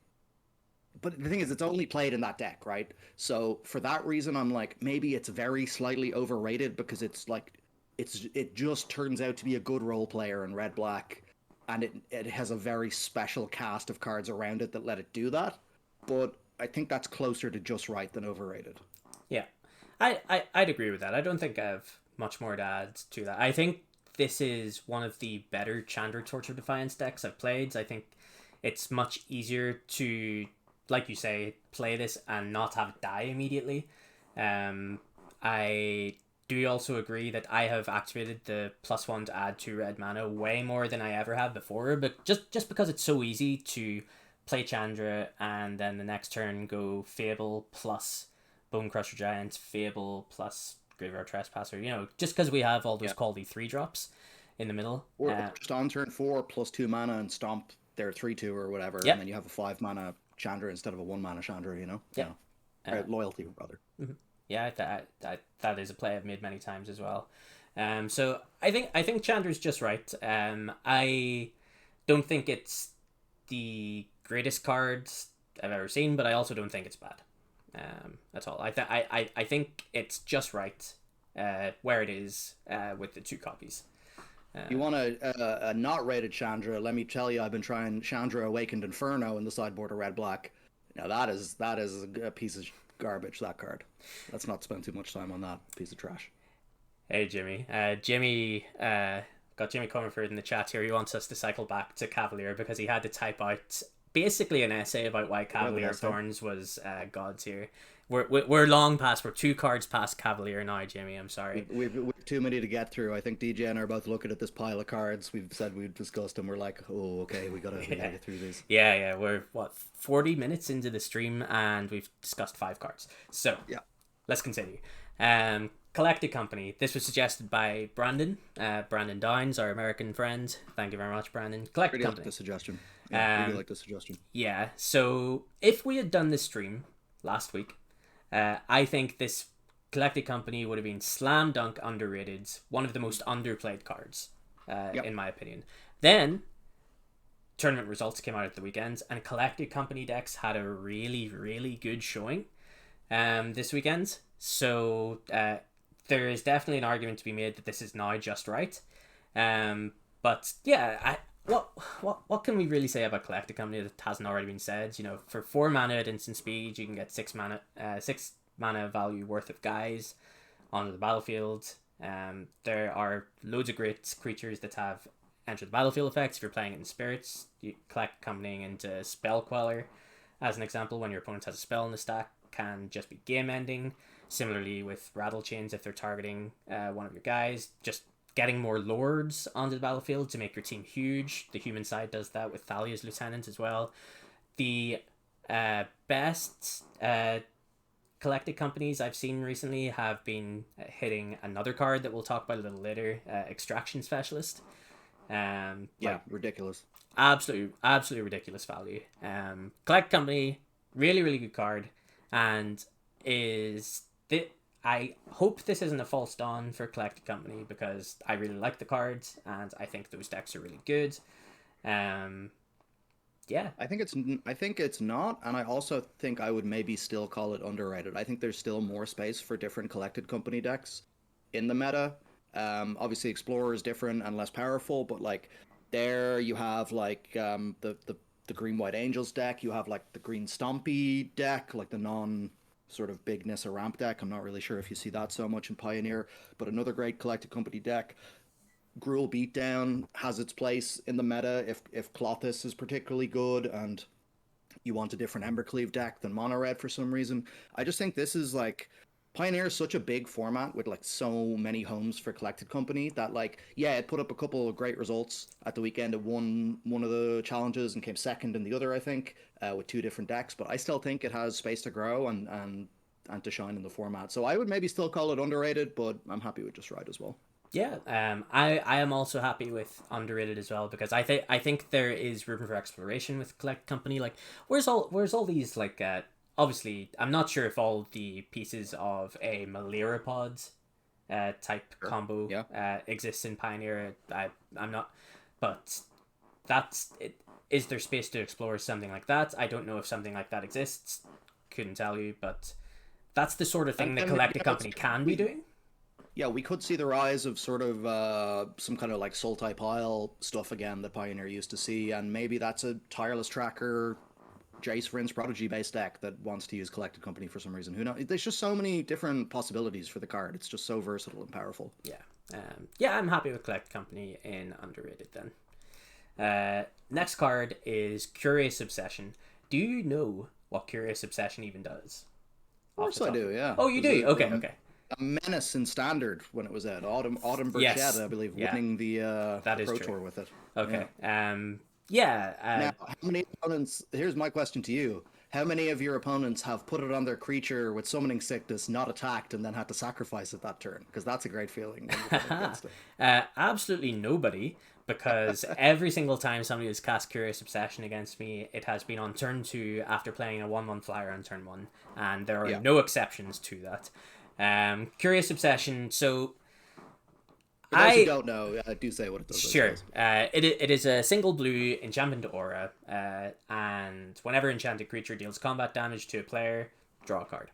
but the thing is, it's only played in that deck, right? So for that reason, I'm like, maybe it's very slightly overrated because it's like, it just turns out to be a good role player in red black, and it has a very special cast of cards around it that let it do that. But I think that's closer to just right than overrated. Yeah, I'd agree with that. I don't think I have much more to add to that. I think this is one of the better Chandra Torture Defiance decks I've played. I think it's much easier to, like you say, play this and not have it die immediately. I do also agree that I have activated the +1 to add 2 red mana way more than I ever have before, but just because it's so easy to play Chandra and then the next turn go Fable plus Bone Crusher Giant, Fable plus Graveyard Trespasser, you know, just because we have all those quality 3-drops in the middle. Or just on turn 4 +2 mana and stomp their 3/2 or whatever, and then you have a 5 mana Chandra instead of a 1 mana Chandra, you know? Yeah. Loyalty, rather. Mm-hmm. Yeah, that is a play I've made many times as well. So I think Chandra's just right. I don't think it's the greatest card I've ever seen, but I also don't think it's bad. That's all. I think it's just right where it is with the 2 copies. You want a not rated Chandra? Let me tell you, I've been trying Chandra Awakened Inferno in the sideboard of red black. Now that is a piece of garbage. That card. Let's not spend too much time on that piece of trash. Hey Jimmy, got Jimmy Comerford in the chat here. He wants us to cycle back to Cavalier because he had to type out basically an essay about why Cavalier of Thorns was God tier. We're long past. We're 2 cards past Cavalier now, Jimmy. I'm sorry. We've too many to get through. I think DJ and I are both looking at this pile of cards. We've said we've discussed them. We're like, oh, okay, we gotta get through these. Yeah. We're 40 minutes into the stream and we've discussed 5 cards. So yeah, let's continue. Collected Company. This was suggested by Brandon. Brandon Downs, our American friend. Thank you very much, Brandon. Collected really Company. Like the suggestion. Yeah, really like the suggestion. Yeah. So if we had done this stream last week, I think this Collected Company would have been slam dunk underrated. One of the most underplayed cards, in my opinion. Then tournament results came out at the weekend, and Collected Company decks had a really, really good showing this weekend. So there is definitely an argument to be made that this is now just right. But yeah, what can we really say about Collected Company that hasn't already been said? You know, for 4 mana at instant speed, you can get 6 mana value worth of guys onto the battlefield. There are loads of great creatures that have enter the battlefield effects. If you're playing it in spirits, you Collected Company into Spell Queller, as an example, when your opponent has a spell in the stack, can just be game ending. Similarly with Rattle Chains, if they're targeting one of your guys, just getting more lords onto the battlefield to make your team huge. The human side does that with Thalia's Lieutenant as well. The best Collected Companies I've seen recently have been hitting another card that we'll talk about a little later, Extraction Specialist. Ridiculous. Absolutely ridiculous value. Collected Company, really, really good card, and I hope this isn't a false dawn for Collected Company because I really like the cards and I think those decks are really good. Yeah. I think it's not, and I also think I would maybe still call it underrated. I think there's still more space for different collected company decks in the meta. Obviously, Explorer is different and less powerful, but like there you have like the Green White Angels deck. You have like the Green Stompy deck, like the non sort of big Nissa ramp deck. I'm not really sure if you see that so much in Pioneer, but another great collected company deck. Gruul Beatdown has its place in the meta if Klothys is particularly good and you want a different Embercleave deck than Mono Red for some reason. I just think this is like Pioneer is such a big format with like so many homes for collected company that like yeah, it put up a couple of great results at the weekend. It won one of the challenges and came second in the other, I think, with two different decks. But I still think it has space to grow and to shine in the format. So I would maybe still call it underrated, but I'm happy with just right as well. Yeah, I am also happy with underrated as well because I think there is room for exploration with collect company. Like, where's all these like obviously I'm not sure if all the pieces of a Malerapod type Sure. combo Yeah. exists in Pioneer. I'm not, but that's it. Is there space to explore something like that? I don't know if something like that exists. Couldn't tell you, but that's the sort of thing the And collected company can be we doing. yeah, we could see the rise of sort of some kind of like soul type pile stuff again that Pioneer used to see, and maybe that's a tireless tracker Jace Rinse Prodigy based deck that wants to use collected company for some reason. Who knows? There's just so many different possibilities for the card. It's just so versatile and powerful. Yeah. Yeah, I'm happy with Collect Company in underrated then. Next card is Curious Obsession. Do you know what Curious Obsession even does? Of Off the course I top. do. Yeah, Oh, you there's do? Okay, okay. a menace in standard when it was at Autumn Burchett, Yes. I believe, Yeah, winning that the is Pro true. Tour with it. Yeah. Okay. Yeah. Now, how many opponents? Here's my question to you: how many of your opponents have put it on their creature with summoning sickness, not attacked, and then had to sacrifice it that turn? Because that's a great feeling when you're playing against it. Absolutely nobody, because every single time somebody has cast Curious Obsession against me, it has been on turn 2 after playing a 1/1 flyer on turn 1, and there are Yeah. no exceptions to that. Curious Obsession, so For those who I. don't know, do say what it does, I Sure. suppose. It is a single blue enchantment aura, and whenever enchanted creature deals combat damage to a player, draw a card.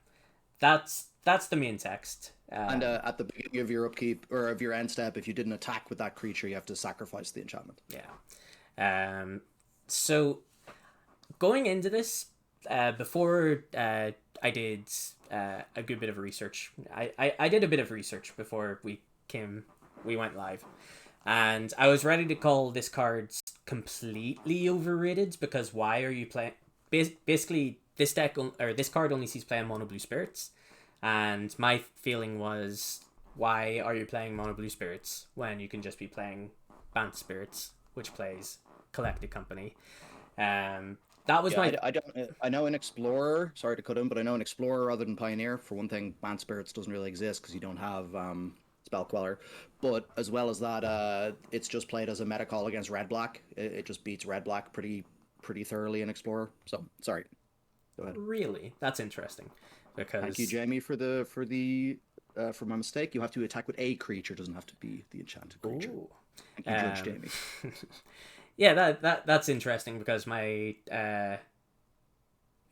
That's the main text. And at the beginning of your upkeep or of your end step, if you didn't attack with that creature, you have to sacrifice the enchantment. Yeah. So going into this, before I did a good bit of research. I did a bit of research before we went live, and I was ready to call this card completely overrated because why are you playing? Basically, this or this card only sees play on mono blue spirits, and my feeling was why are you playing mono blue spirits when you can just be playing Bant spirits, which plays collected company. That was Yeah, my I don't. I know an Explorer. Sorry to cut in, but I know an Explorer rather than Pioneer. For one thing, Band Spirits doesn't really exist because you don't have Spell Queller. But as well as that, it's just played as a meta call against Red Black. It just beats Red Black pretty thoroughly in Explorer. So sorry. Go ahead. really that's interesting Thank you, because Jamie, for my mistake. You have to attack with a creature. It doesn't have to be the enchanted creature. oh Thank you, Judge um Jamie. yeah that's interesting because my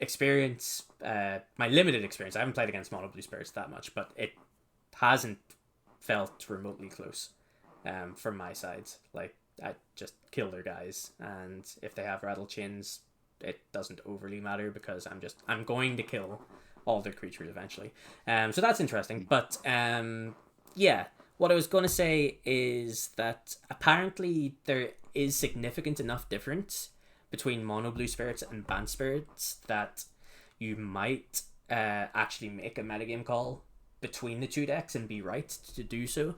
experience my limited experience, I haven't played against mono blue spirits that much, but it hasn't felt remotely close from my side. Like, I just kill their guys, and if they have rattle chins, it doesn't overly matter because I'm going to kill all their creatures eventually. So that's interesting. But yeah, what I was going to say is that apparently there is significant enough difference between mono blue spirits and band spirits that you might actually make a metagame call between the two decks and be right to do so.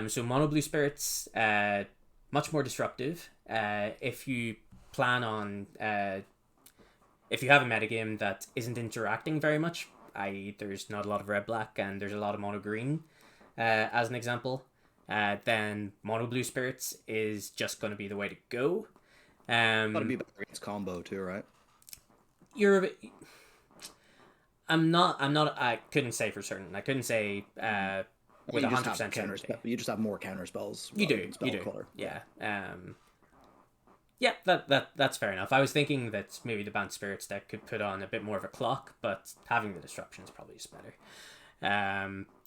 So mono blue spirits, much more disruptive. If you plan on if you have a metagame that isn't interacting very much, i.e. there's not a lot of red black and there's a lot of mono green, as an example, then mono blue spirits is just going to be the way to go. Got to be better against combo too, right? You're I'm not I couldn't say for certain. I couldn't say with You just have 100% certainty. You just have more counter spells. You rather do, than spell you do. color. Yeah. Yeah, that's fair enough. I was thinking that maybe the Banned Spirits deck could put on a bit more of a clock, but having the disruption is probably just better.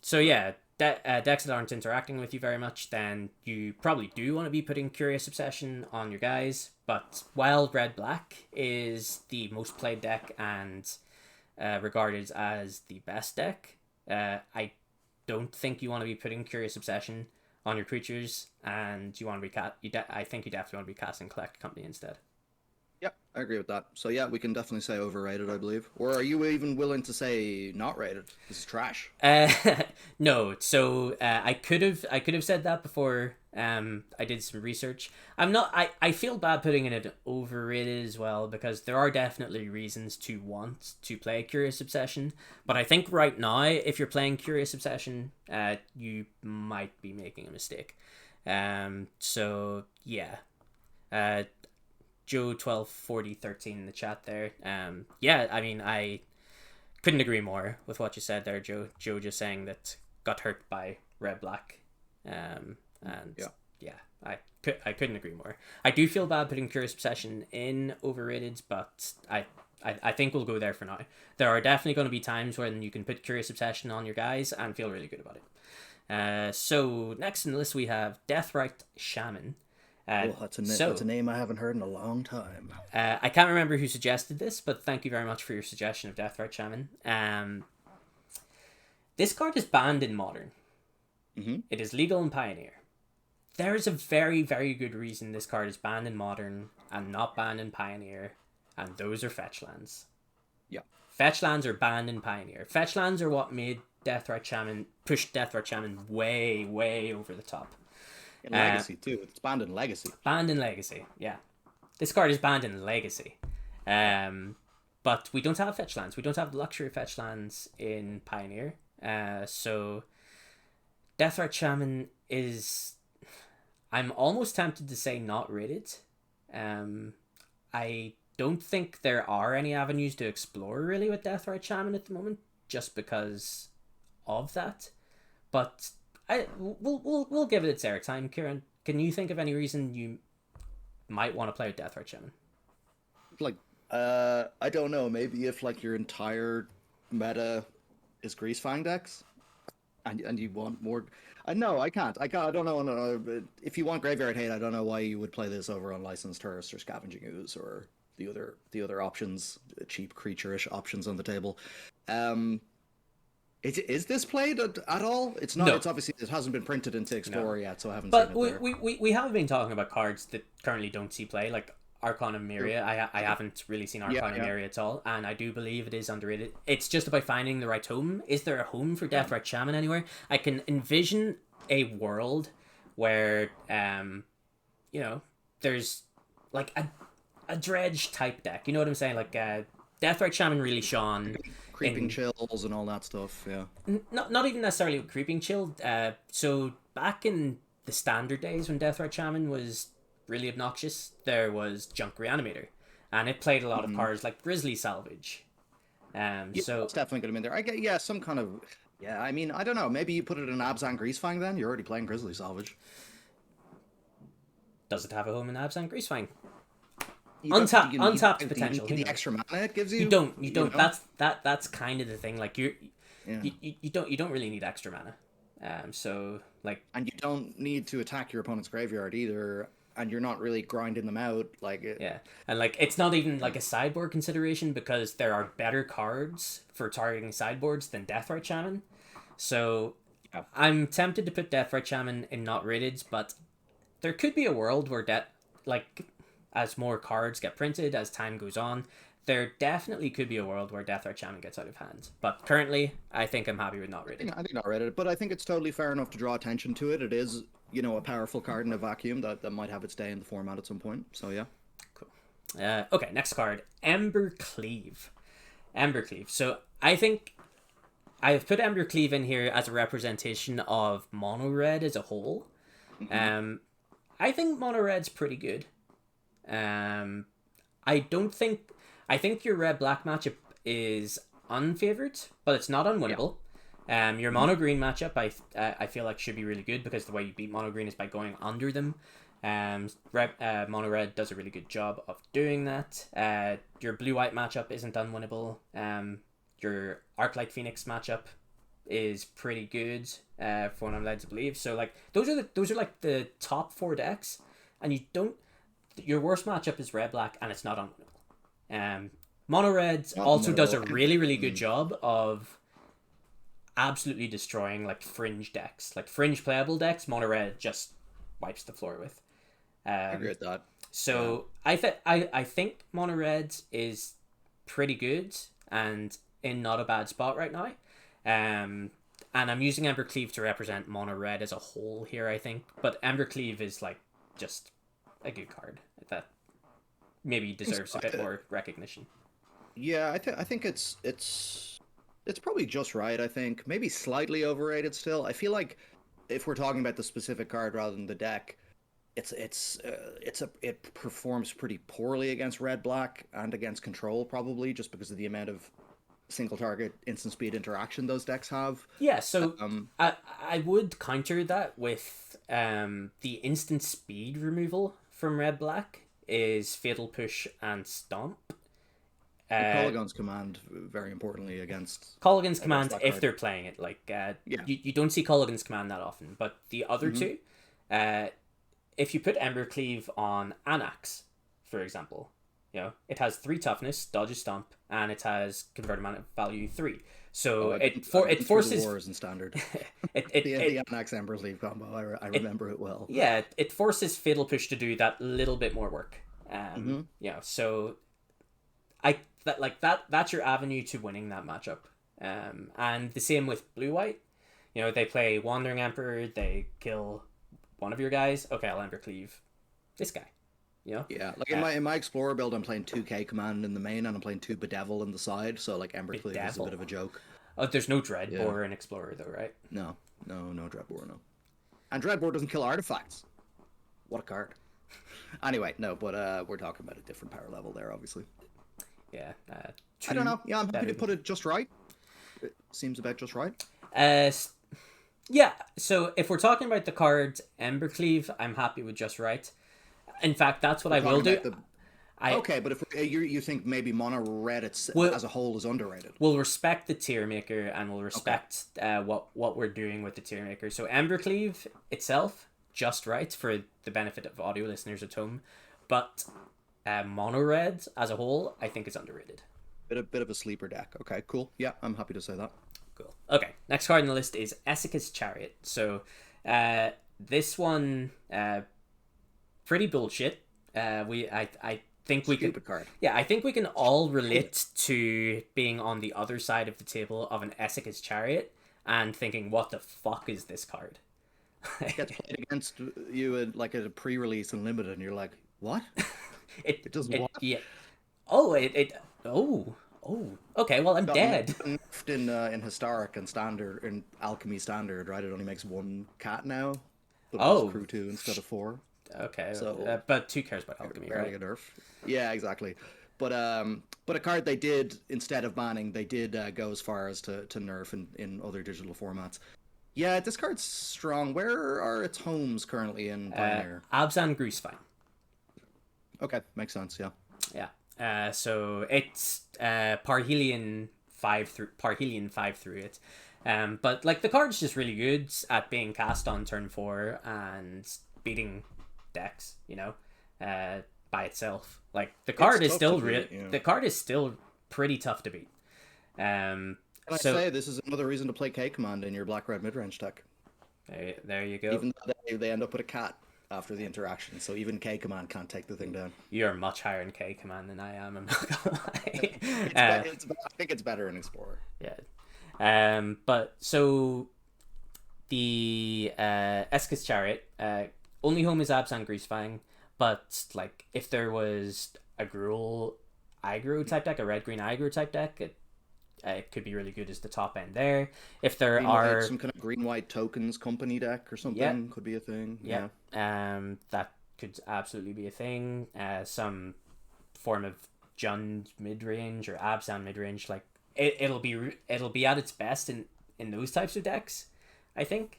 So yeah, decks that aren't interacting with you very much, then you probably do want to be putting Curious Obsession on your guys. But while Red Black is the most played deck and regarded as the best deck, I don't think you want to be putting Curious Obsession on your creatures, and you want to be I think you definitely want to be casting Collect Company instead. Yep, I agree with that. So yeah, we can definitely say overrated, I believe. Or are you even willing to say not rated? This is trash. No. So I could have said that before. I did some research. I'm not. I feel bad putting in it overrated as well, because there are definitely reasons to want to play Curious Obsession. But I think right now, if you're playing Curious Obsession, you might be making a mistake. So yeah. Joe 124013 in the chat there. Yeah, I mean, I couldn't agree more with what you said there, Joe. Joe just saying that got hurt by Red Black. And yeah, I couldn't agree more. I do feel bad putting Curious Obsession in overrated, but I think we'll go there for now. There are definitely going to be times when you can put Curious Obsession on your guys and feel really good about it. So next in the list we have Deathrite Shaman. That's a name I haven't heard in a long time. I can't remember who suggested this, but thank you very much for your suggestion of Deathrite Shaman. This card is banned in Modern. Mm-hmm. It is legal in Pioneer. There is a very, very good reason this card is banned in Modern and not banned in Pioneer, and those are fetch lands. Yeah. Fetch lands are banned in Pioneer. Fetch lands are what made Deathrite Shaman, pushed Deathrite Shaman way, way over the top. In Legacy too. It's banned in Legacy. Banned in Legacy, yeah. This card is banned in Legacy. But we don't have fetch lands. We don't have the luxury of fetch lands in Pioneer. So Deathrite Shaman is... I'm almost tempted to say not rated. I don't think there are any avenues to explore really with Deathrite Shaman at the moment, just because of that. But we'll give it its airtime. Kieran, can you think of any reason you might want to play with Deathrite Shaman? Like, I don't know. Maybe if like your entire meta is Greasefang decks, and you want more. No, I can't. I don't know. No, if you want Graveyard Hate, I don't know why you would play this over Unlicensed Tourist or Scavenging Ooze or the other options, cheap creature-ish options on the table. Is this played at all? It's not. No. It's obviously it hasn't been printed into Explorer yet, so I haven't seen it there. We have been talking about cards that currently don't see play, like Archon of Myria. I haven't really seen Archon of Myria at all, and I do believe it is underrated. It's just about finding the right home. Is there a home for Deathrite Shaman anywhere? I can envision a world where, there's like a dredge type deck. You know what I'm saying? Like Deathrite Shaman really shone. Creeping Chills and all that stuff, yeah. Not even necessarily with Creeping Chill. So back in the standard days when Deathrite Shaman was really obnoxious, there was Junk Reanimator, and it played a lot of cards like Grizzly Salvage. So it's definitely going to be in there. I get some kind of I mean, I don't know. Maybe you put it in Abzan Greasefang then. You're already playing Grizzly Salvage. Does it have a home in Abzan Greasefang? Untapped potential. The extra mana it gives you. You don't. You know? That's kind of the thing. Like you don't really need extra mana. So like, and you don't need to attack your opponent's graveyard either, and you're not really grinding them out. Like and like it's not even like a sideboard consideration because there are better cards for targeting sideboards than Deathrite Shaman. So I'm tempted to put Deathrite Shaman in not rated, but there could be a world where as more cards get printed, as time goes on, there definitely could be a world where Deathrite Shaman gets out of hand. But currently, I think I'm happy with not rated. I think not rated, but I think it's totally fair enough to draw attention to it. It is, a powerful card in a vacuum that might have its day in the format at some point. So, yeah. Cool. Okay, next card. Embercleave. So, I think I've put Embercleave in here as a representation of Mono Red as a whole. Mm-hmm. I think Mono Red's pretty good. I think your red black matchup is unfavored, but it's not unwinnable. Your mono green matchup I feel like should be really good because the way you beat mono green is by going under them. Mono red does a really good job of doing that. Your blue white matchup isn't unwinnable. Your Arclight Phoenix matchup is pretty good, for what I'm led to believe. So like those are like the top 4 decks, and your worst matchup is red black, and it's not unwinnable. Mono red also does a really really good job of absolutely destroying like fringe decks, like fringe playable decks. Mono red just wipes the floor with. I agree with that. So I think Mono red is pretty good and in not a bad spot right now. And I'm using Embercleave to represent Mono red as a whole here, I think. But Embercleave is like just a good card that maybe deserves a bit more recognition. Yeah, I think it's probably just right. I think maybe slightly overrated still. I feel like if we're talking about the specific card rather than the deck, it performs pretty poorly against red black and against control, probably just because of the amount of single target instant speed interaction those decks have. Yeah, so I would counter that with the instant speed removal from red black is Fatal Push and Stomp. Colligan's Command, very importantly, against Colligan's Command if they're playing it. Like yeah. you don't see Colligan's Command that often, but the other two, if you put Embercleave on Anax, for example, it has 3 toughness, dodges Stomp, and it has converted mana value 3. So it forces wars in standard. the Anax Embercleave combo, I remember it well. Yeah, it forces Fatal Push to do that little bit more work. So that's your avenue to winning that matchup. And the same with blue white. They play Wandering Emperor, they kill one of your guys. Okay, I'll Embercleave this guy. Yeah, like in my Explorer build, I'm playing 2K Command in the main, and I'm playing 2 Bedevil in the side, so like Embercleave is a bit of a joke. Oh, there's no Dreadbore in Explorer though, right? No Dreadbore, no. And Dreadbore doesn't kill artifacts. What a card. Anyway, no, but we're talking about a different power level there, obviously. Yeah. I don't know. Yeah, I'm happy to put it just right. It seems about just right. Yeah, so if we're talking about the card Embercleave, I'm happy with just right. In fact, that's what I will do. Okay, but if you think maybe mono red as a whole is underrated, we'll respect the tier maker and we'll respect what we're doing with the tier maker. So Embercleave itself, just right for the benefit of audio listeners at home, but mono red as a whole, I think is underrated. Bit of a sleeper deck. Okay, cool. Yeah, I'm happy to say that. Cool. Okay, next card on the list is Esseka's Chariot. So this one, pretty bullshit. I think we can. Card. Yeah, I think we can all relate to being on the other side of the table of an Esseka's Chariot and thinking, "What the fuck is this card?" It gets played against you at a pre-release and limited, and you're like, "What?" It doesn't work. Yeah. Oh, Oh. Okay. Well, I'm dead. In historic and standard, in alchemy standard, right? It only makes 1 cat now. But it's crew 2 instead of 4. Okay. So, but 2 cares about alchemy, right? A nerf. Yeah, exactly. But a card they did, instead of banning, they did go as far as to nerf in other digital formats. Yeah, this card's strong. Where are its homes currently in Pioneer? Abzan Greasefang. Okay, makes sense. Yeah. Yeah. So it's Parhelion 5 through it. But like the card's just really good at being cast on turn 4 and beating decks, by itself. Like the card is still the card is still pretty tough to beat. Can I say this is another reason to play K Command in your black red midrange deck? There you go. Even though they end up with a cat after the interaction, so even K Command can't take the thing down. You're much higher in K Command than I am, I'm not gonna lie. I think it's better in Explorer. Yeah. But so the Esseka's Chariot, only home is Abzan Greasefang, but like if there was a Gruul aggro type deck, a red-green aggro type deck, it could be really good as the top end there. If there are some kind of green-white tokens company deck or something, could be a thing. Yeah. That could absolutely be a thing. Some form of Jund mid-range or Abzan mid-range, like it'll be at its best in those types of decks, I think.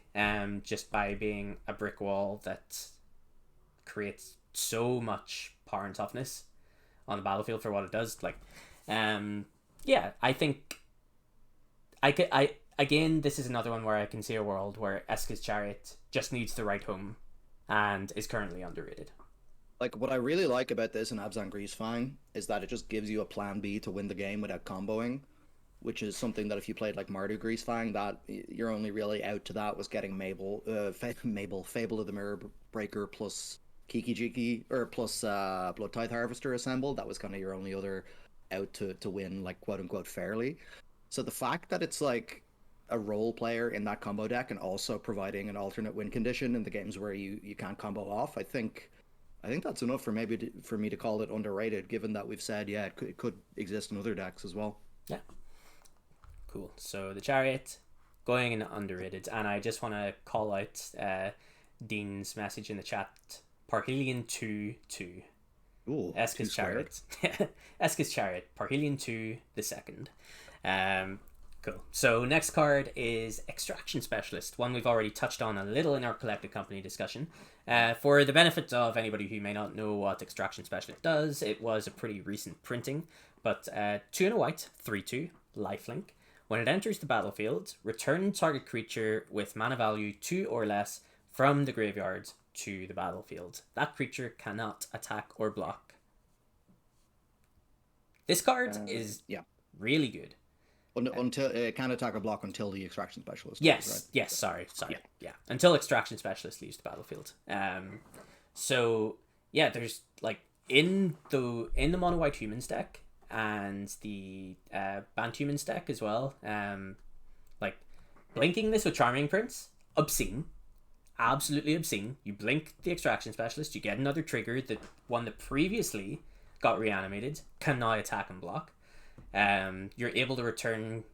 Just by being a brick wall that creates so much power and toughness on the battlefield for what it does. Like, yeah, I think again, this is another one where I can see a world where Eska's Chariot just needs the right home and is currently underrated. Like, what I really like about this in Abzan Greasefang is that it just gives you a plan B to win the game without comboing, which is something that if you played like Mardu Greasefang, that you're only really out to that was getting Fable of the Mirror Breaker plus Kiki Jiki, or plus Blood Tithe Harvester assembled. That was kind of your only other out to win, like, quote unquote, fairly. So the fact that it's like a role player in that combo deck and also providing an alternate win condition in the games where you can't combo off, I think that's enough for for me to call it underrated, given that we've said, yeah, it could exist in other decks as well. Yeah. Cool. So the Chariot going in underrated, and I just want to call out Dean's message in the chat. Parhelion 2/2. Ooh, Eska's Chariot. Eska's Chariot. Parhelion 2 the second. Cool. So next card is Extraction Specialist, one we've already touched on a little in our collected company discussion. For the benefit of anybody who may not know what Extraction Specialist does, it was a pretty recent printing, but 2 and a white, 3/2, lifelink. When it enters the battlefield, return target creature with mana value 2 or less from the graveyard to the battlefield. That creature cannot attack or block. This card is really good. Until it can't attack or block until the Extraction Specialist. Yes, right? yes. Sorry. Yeah. Until Extraction Specialist leaves the battlefield. So yeah, there's like in the mono white humans deck and the banned humans deck as well. Like blinking this with Charming Prince, obscene, absolutely obscene. You blink the Extraction Specialist, you get another trigger. The one that previously got reanimated can now attack and block. You're able to return,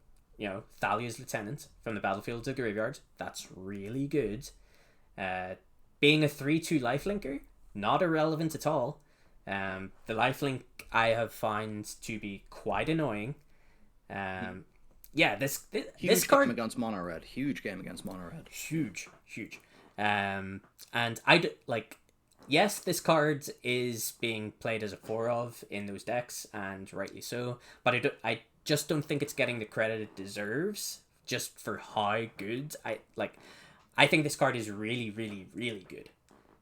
Thalia's Lieutenant from the battlefield to the graveyard. That's really good. Being a 3/2 lifelinker, not irrelevant at all. The lifelink I have found to be quite annoying. This card game against mono red. Huge game against mono red. Huge. And yes, this card is being played as a 4 in those decks, and rightly so. But I just don't think it's getting the credit it deserves, just for how good. I think this card is really, really, really good.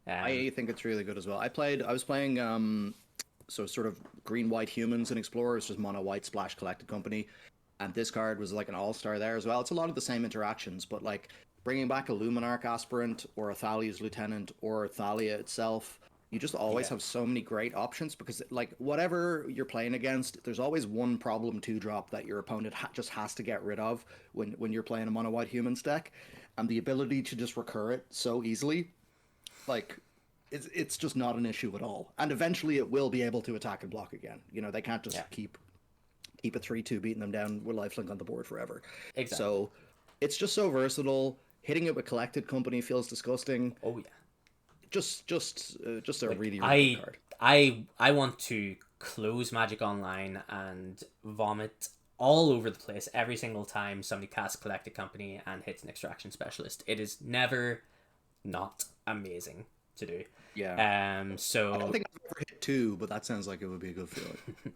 I think it's really good as well. I was playing so sort of green-white humans and explorers, just mono-white splash collected company, and this card was like an all-star there as well. It's a lot of the same interactions, but like bringing back a Luminarch Aspirant or a Thalia's Lieutenant or Thalia itself, you just always have so many great options, because like whatever you're playing against, there's always one problem 2-drop that your opponent just has to get rid of when you're playing a mono white humans deck, and the ability to just recur it so easily, like it's just not an issue at all. And eventually it will be able to attack and block again. They can't just keep a 3/2 beating them down with lifelink on the board forever. Exactly. So it's just so versatile. Hitting it with collected company feels disgusting. Oh yeah. Just a really good card. I want to close Magic Online and vomit all over the place every single time somebody casts Collected Company and hits an Extraction Specialist. It is never not amazing to do. Yeah. So I don't think I've ever hit 2, but that sounds like it would be a good feeling.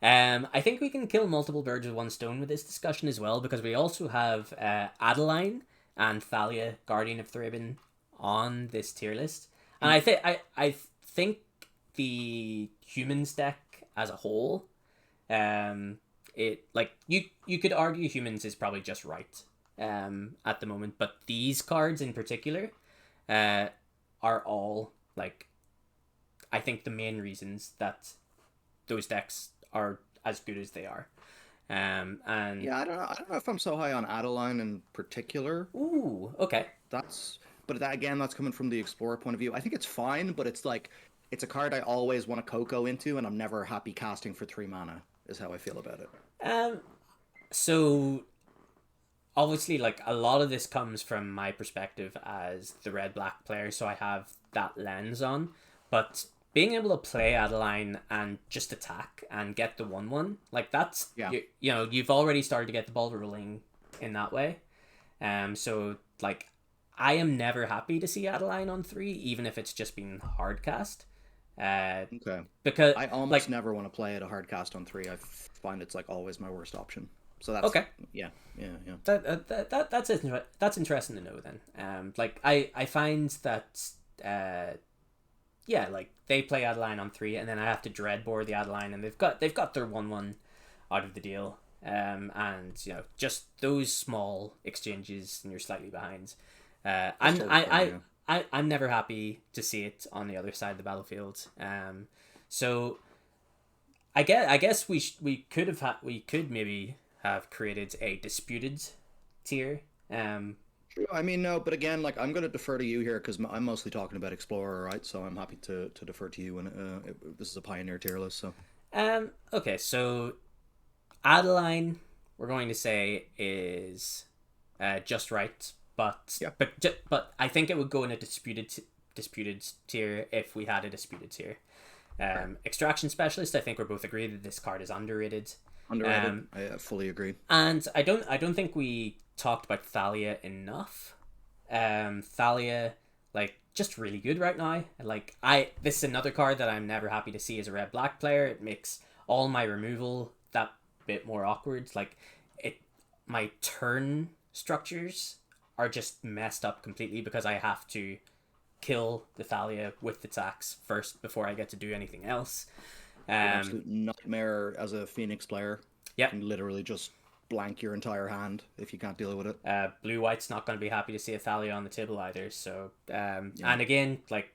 I think we can kill multiple birds with one stone with this discussion as well, because we also have Adeline and Thalia, Guardian of Thraben, on this tier list. And I think the humans deck as a whole, it like you could argue humans is probably just right at the moment, but these cards in particular are all like, I think, the main reasons that those decks are as good as they are. And yeah, I don't know if I'm so high on Adeline in particular. Ooh, okay. That's coming from the Explorer point of view. I think it's fine, but it's a card I always want to Coco into, and I'm never happy casting for 3 mana, is how I feel about it. So obviously, like, a lot of this comes from my perspective as the red-black player, so I have that lens on. But being able to play Adeline and just attack and get the 1/1, like, that's you've already started to get the ball rolling in that way. So like, I am never happy to see Adeline on 3, even if it's just been hard cast. Okay. Because I almost like never want to play it a hard cast on 3. I find it's like always my worst option. So that's okay, yeah, yeah, yeah. that's interesting to know then. Like I find that yeah, like they play Adeline on 3, and then I have to dreadboard the Adeline, and they've got their 1-1 out of the deal. And just those small exchanges, and you're slightly behind. That's totally fair, yeah. I'm never happy to see it on the other side of the battlefield. So I guess we could maybe have created a disputed tier. I mean, no, but again, like I'm going to defer to you here because I'm mostly talking about Explorer, right? So I'm happy to defer to you. And this is a Pioneer tier list, so Okay, so Adeline, we're going to say is just right, but yeah, but I think it would go in a disputed tier if we had a disputed tier. Extraction Specialist, I think we're both agreed that this card is underrated. underrated. I fully agree. And I don't think we talked about Thalia enough. Thalia, like, just really good right now. Like, this is another card that I'm never happy to see as a red black player. It makes all my removal that bit more awkward. Like, my turn structures are just messed up completely because I have to kill the Thalia with the tax first before I get to do anything else. An absolute nightmare as a Phoenix player. Yeah. You can literally just blank your entire hand if you can't deal with it. Blue-white's not going to be happy to see a Thalia on the table either. So, and again, like,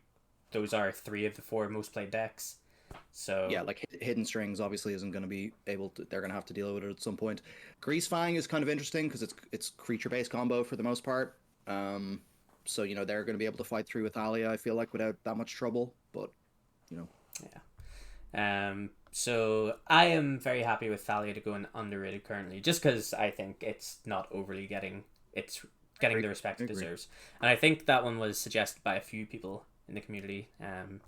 those are 3 of the 4 most played decks. So yeah, like Hidden Strings obviously isn't going to be able to. They're going to have to deal with it at some point. Grease Fang is kind of interesting because it's creature based combo for the most part. So they're going to be able to fight through with Alia. I feel like without that much trouble, but yeah. So I am very happy with Thalia to go in underrated currently, just because I think it's not overly getting the respect it deserves, and I think that one was suggested by a few people in the community.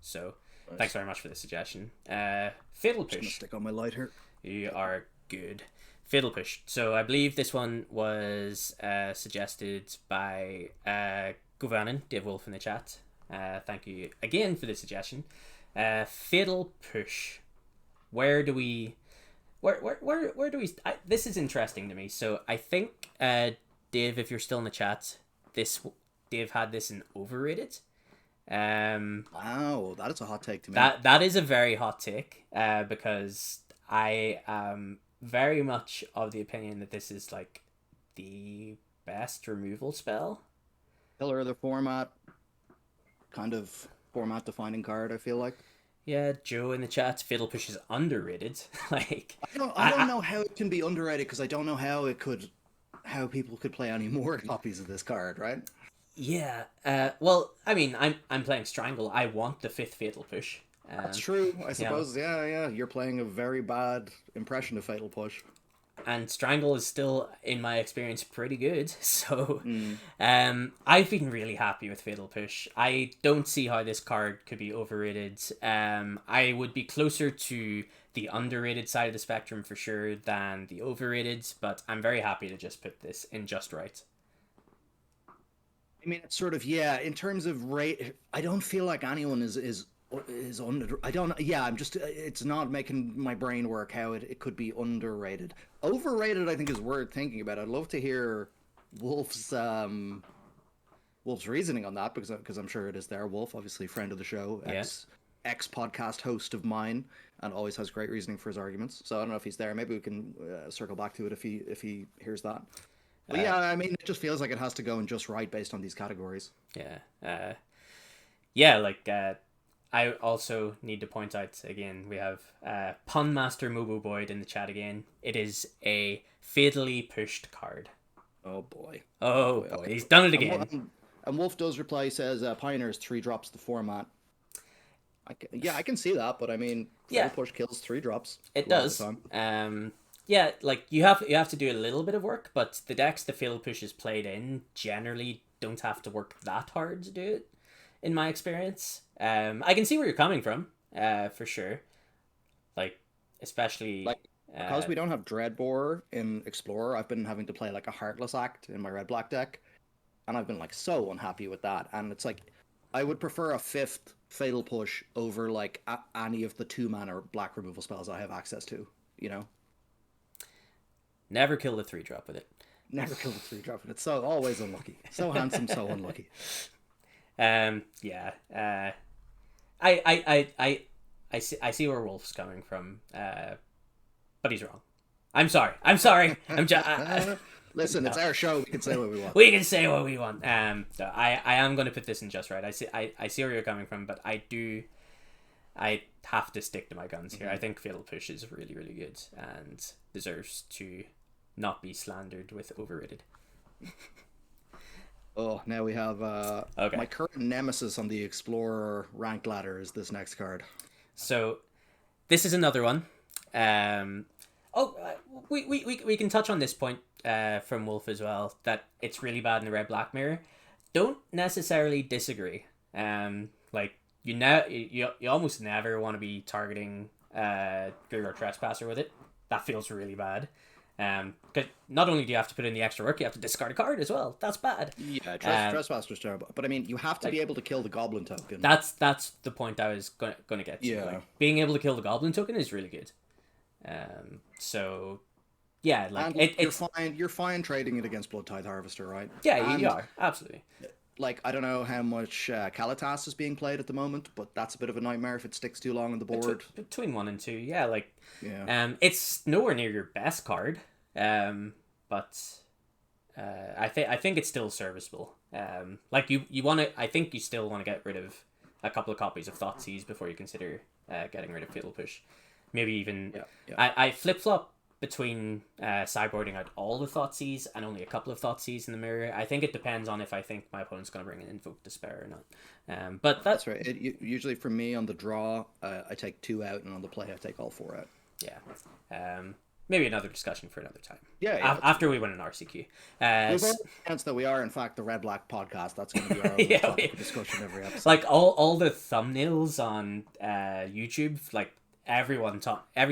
So. Nice. Thanks very much for the suggestion. Fatal Push. I'm gonna stick on my lighter. You are good. Fatal Push. So I believe this one was suggested by Govanen, Dave Wolf in the chat. Thank you again for the suggestion. Fatal Push. Where do we? This is interesting to me. So I think Dave, if you're still in the chat, Dave had this in overrated. Wow, that is a hot take to me. That is a very hot take, because I am very much of the opinion that this is like the best removal spell. Pillar of the format, kind of format defining card, I feel like. Yeah, Joe in the chat, Fatal Push is underrated. Like I don't know how it can be underrated because I don't know how people could play any more copies of this card, right? Yeah. Well, I mean, I'm playing Strangle. I want the 5th Fatal Push. That's true. I suppose. Yeah. You're playing a very bad impression of Fatal Push. And Strangle is still, in my experience, pretty good. So, I've been really happy with Fatal Push. I don't see how this card could be overrated. I would be closer to the underrated side of the spectrum for sure than the overrated, but I'm very happy to just put this in just right. I mean, it's sort of, yeah, in terms of rate, I don't feel like anyone is under. I don't. Yeah, I'm just. It's not making my brain work how it could be underrated. Overrated, I think, is worth thinking about. I'd love to hear Wolf's reasoning on that because I'm sure it is there. Wolf, obviously, friend of the show, ex podcast host of mine, and always has great reasoning for his arguments. So I don't know if he's there. Maybe we can circle back to it if he hears that. But yeah, I mean, it just feels like it has to go in just right based on these categories. Yeah. Yeah, like, I also need to point out, again, we have Pun Master Mobo Boyd in the chat again. It is a fatally pushed card. Oh, boy. Oh, boy. Okay. He's done it again. And Wolf does reply, he says, Pioneers 3 drops the format. I can see that, but I mean, fatal push kills 3 drops. It does. Yeah, like, you have to do a little bit of work, but the decks the Fatal Push is played in generally don't have to work that hard to do it, in my experience. I can see where you're coming from, for sure. Like, especially... Like, because we don't have Dreadbore in Explorer, I've been having to play, like, a Heartless Act in my red-black deck. and I've been like so unhappy with that. And it's like I would prefer a 5th Fatal Push over like any of the 2-mana black removal spells I have access to. You know, Never kill the 3-drop with it. never kill the 3-drop, and it's so always unlucky. So handsome, so unlucky. Yeah. I see where Wolf's coming from. But he's wrong. I'm sorry. I'm just. Listen, no. It's our show. We can say what we want. We can say what we want. So I am going to put this in just right. I see where you're coming from, but I have to stick to my guns here. I think Fatal Push is really, really good and deserves to not be slandered with overrated. Oh, now we have my current nemesis on the Explorer rank ladder is this next card. So, this is another one. We can touch on this point from Wolf as well, that it's really bad in the red black mirror. Don't necessarily disagree. Like you almost never want to be targeting Graveyard Trespasser with it. That feels really bad. Because not only do you have to put in the extra work, you have to discard a card as well. That's bad. Yeah, Trespasser's terrible. But I mean, you have to be able to kill the Goblin token. That's the point I was going to get to. Yeah. Like, being able to kill the Goblin token is really good. So yeah, like you're fine trading it against Blood Tithe Harvester, right? Yeah, you are absolutely. Like, I don't know how much Kalitas is being played at the moment, but that's a bit of a nightmare if it sticks too long on the board. Between 1 and 2, yeah, like yeah. It's nowhere near your best card, but I think it's still serviceable. Like you want to, I think you still want to get rid of a couple of copies of Thoughtseize before you consider getting rid of Fatal Push. Maybe even I flip flop between sideboarding out all the Thoughtseize and only a couple of Thoughtseize in the mirror. I think it depends on if I think my opponent's going to bring an Invoke Despair or not. But that's right. Usually for me on the draw, I take 2 out, and on the play I take all 4 out. Yeah. Maybe another discussion for another time. Yeah. After we win an RCQ. We've already announced that we are, in fact, the Red Black podcast. That's going to be our topic of discussion every episode. Like all the thumbnails on YouTube, like every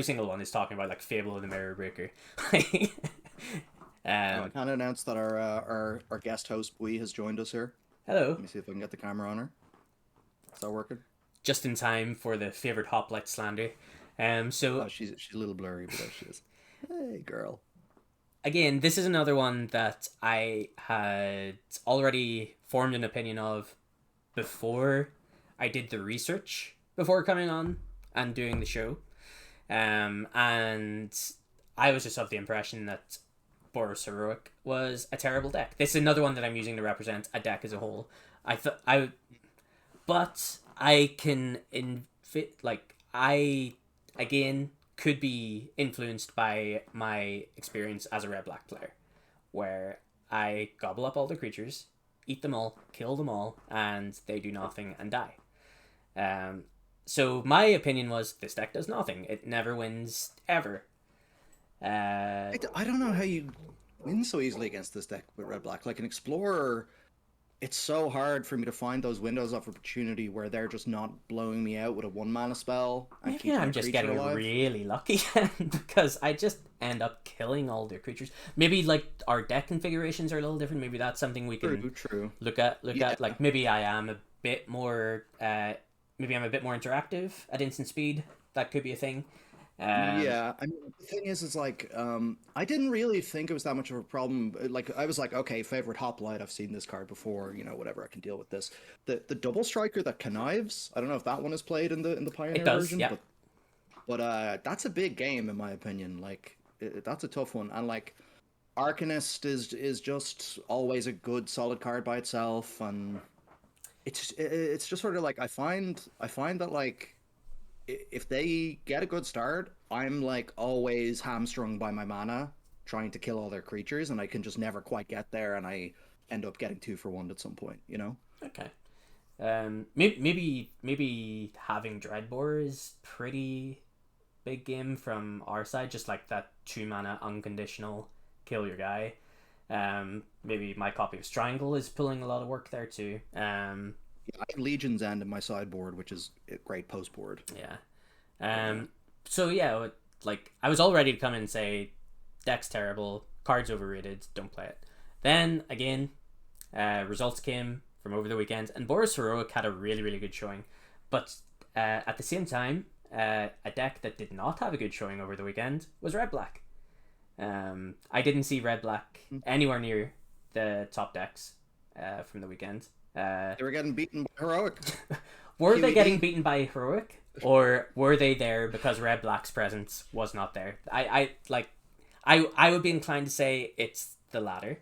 single one is talking about like Fable of the Mirror Breaker. I can announce that our guest host Bui has joined us here. Hello. Let me see if I can get the camera on her. Is that working? Just in time for the favorite hoplite slander. So she's a little blurry, but there she is. Hey, girl. Again, this is another one that I had already formed an opinion of before I did the research before coming on and doing the show. And I was just of the impression that Boros Heroic was a terrible deck. This is another one that I'm using to represent a deck as a whole. But I can again could be influenced by my experience as a red-black player, where I gobble up all the creatures, eat them all, kill them all, and they do nothing and die. So my opinion was this deck does nothing. It never wins, ever. I don't know how you win so easily against this deck with red-black. Like an Explorer, it's so hard for me to find those windows of opportunity where they're just not blowing me out with a 1-mana spell. Maybe I'm just getting really lucky because I just end up killing all their creatures. Maybe like our deck configurations are a little different. Maybe that's something we can look at. Like maybe I am a bit more. Maybe I'm a bit more interactive at instant speed. That could be a thing. Yeah, I mean, the thing is like, I didn't really think it was that much of a problem. Like, I was like, okay, favorite hoplite, I've seen this card before, whatever, I can deal with this. The double striker that connives, I don't know if that one is played in the Pioneer version, yeah. but that's a big game in my opinion. Like, that's a tough one, and like, Arcanist is just always a good solid card by itself, and it's just sort of like I find that like, if they get a good start, I'm like always hamstrung by my mana trying to kill all their creatures, and I can just never quite get there, and I end up getting 2-for-1 at some point, Okay. Maybe having Dreadbore is pretty big game from our side, just like that 2-mana unconditional kill your guy. Maybe my copy of Strangle is pulling a lot of work there too. I have Legion's End in my sideboard, which is a great post board. Yeah. So yeah, like I was all ready to come in and say, deck's terrible, cards overrated, don't play it. Then again, Results came from over the weekend, and Boris Heroic had a really, really good showing. But at the same time, a deck that did not have a good showing over the weekend was Red Black. I didn't see Red Black anywhere near the top decks from the weekend. They were getting beaten by Heroic. Were they getting beaten by Heroic, or were they there because Red Black's presence was not there? I would be inclined to say it's the latter.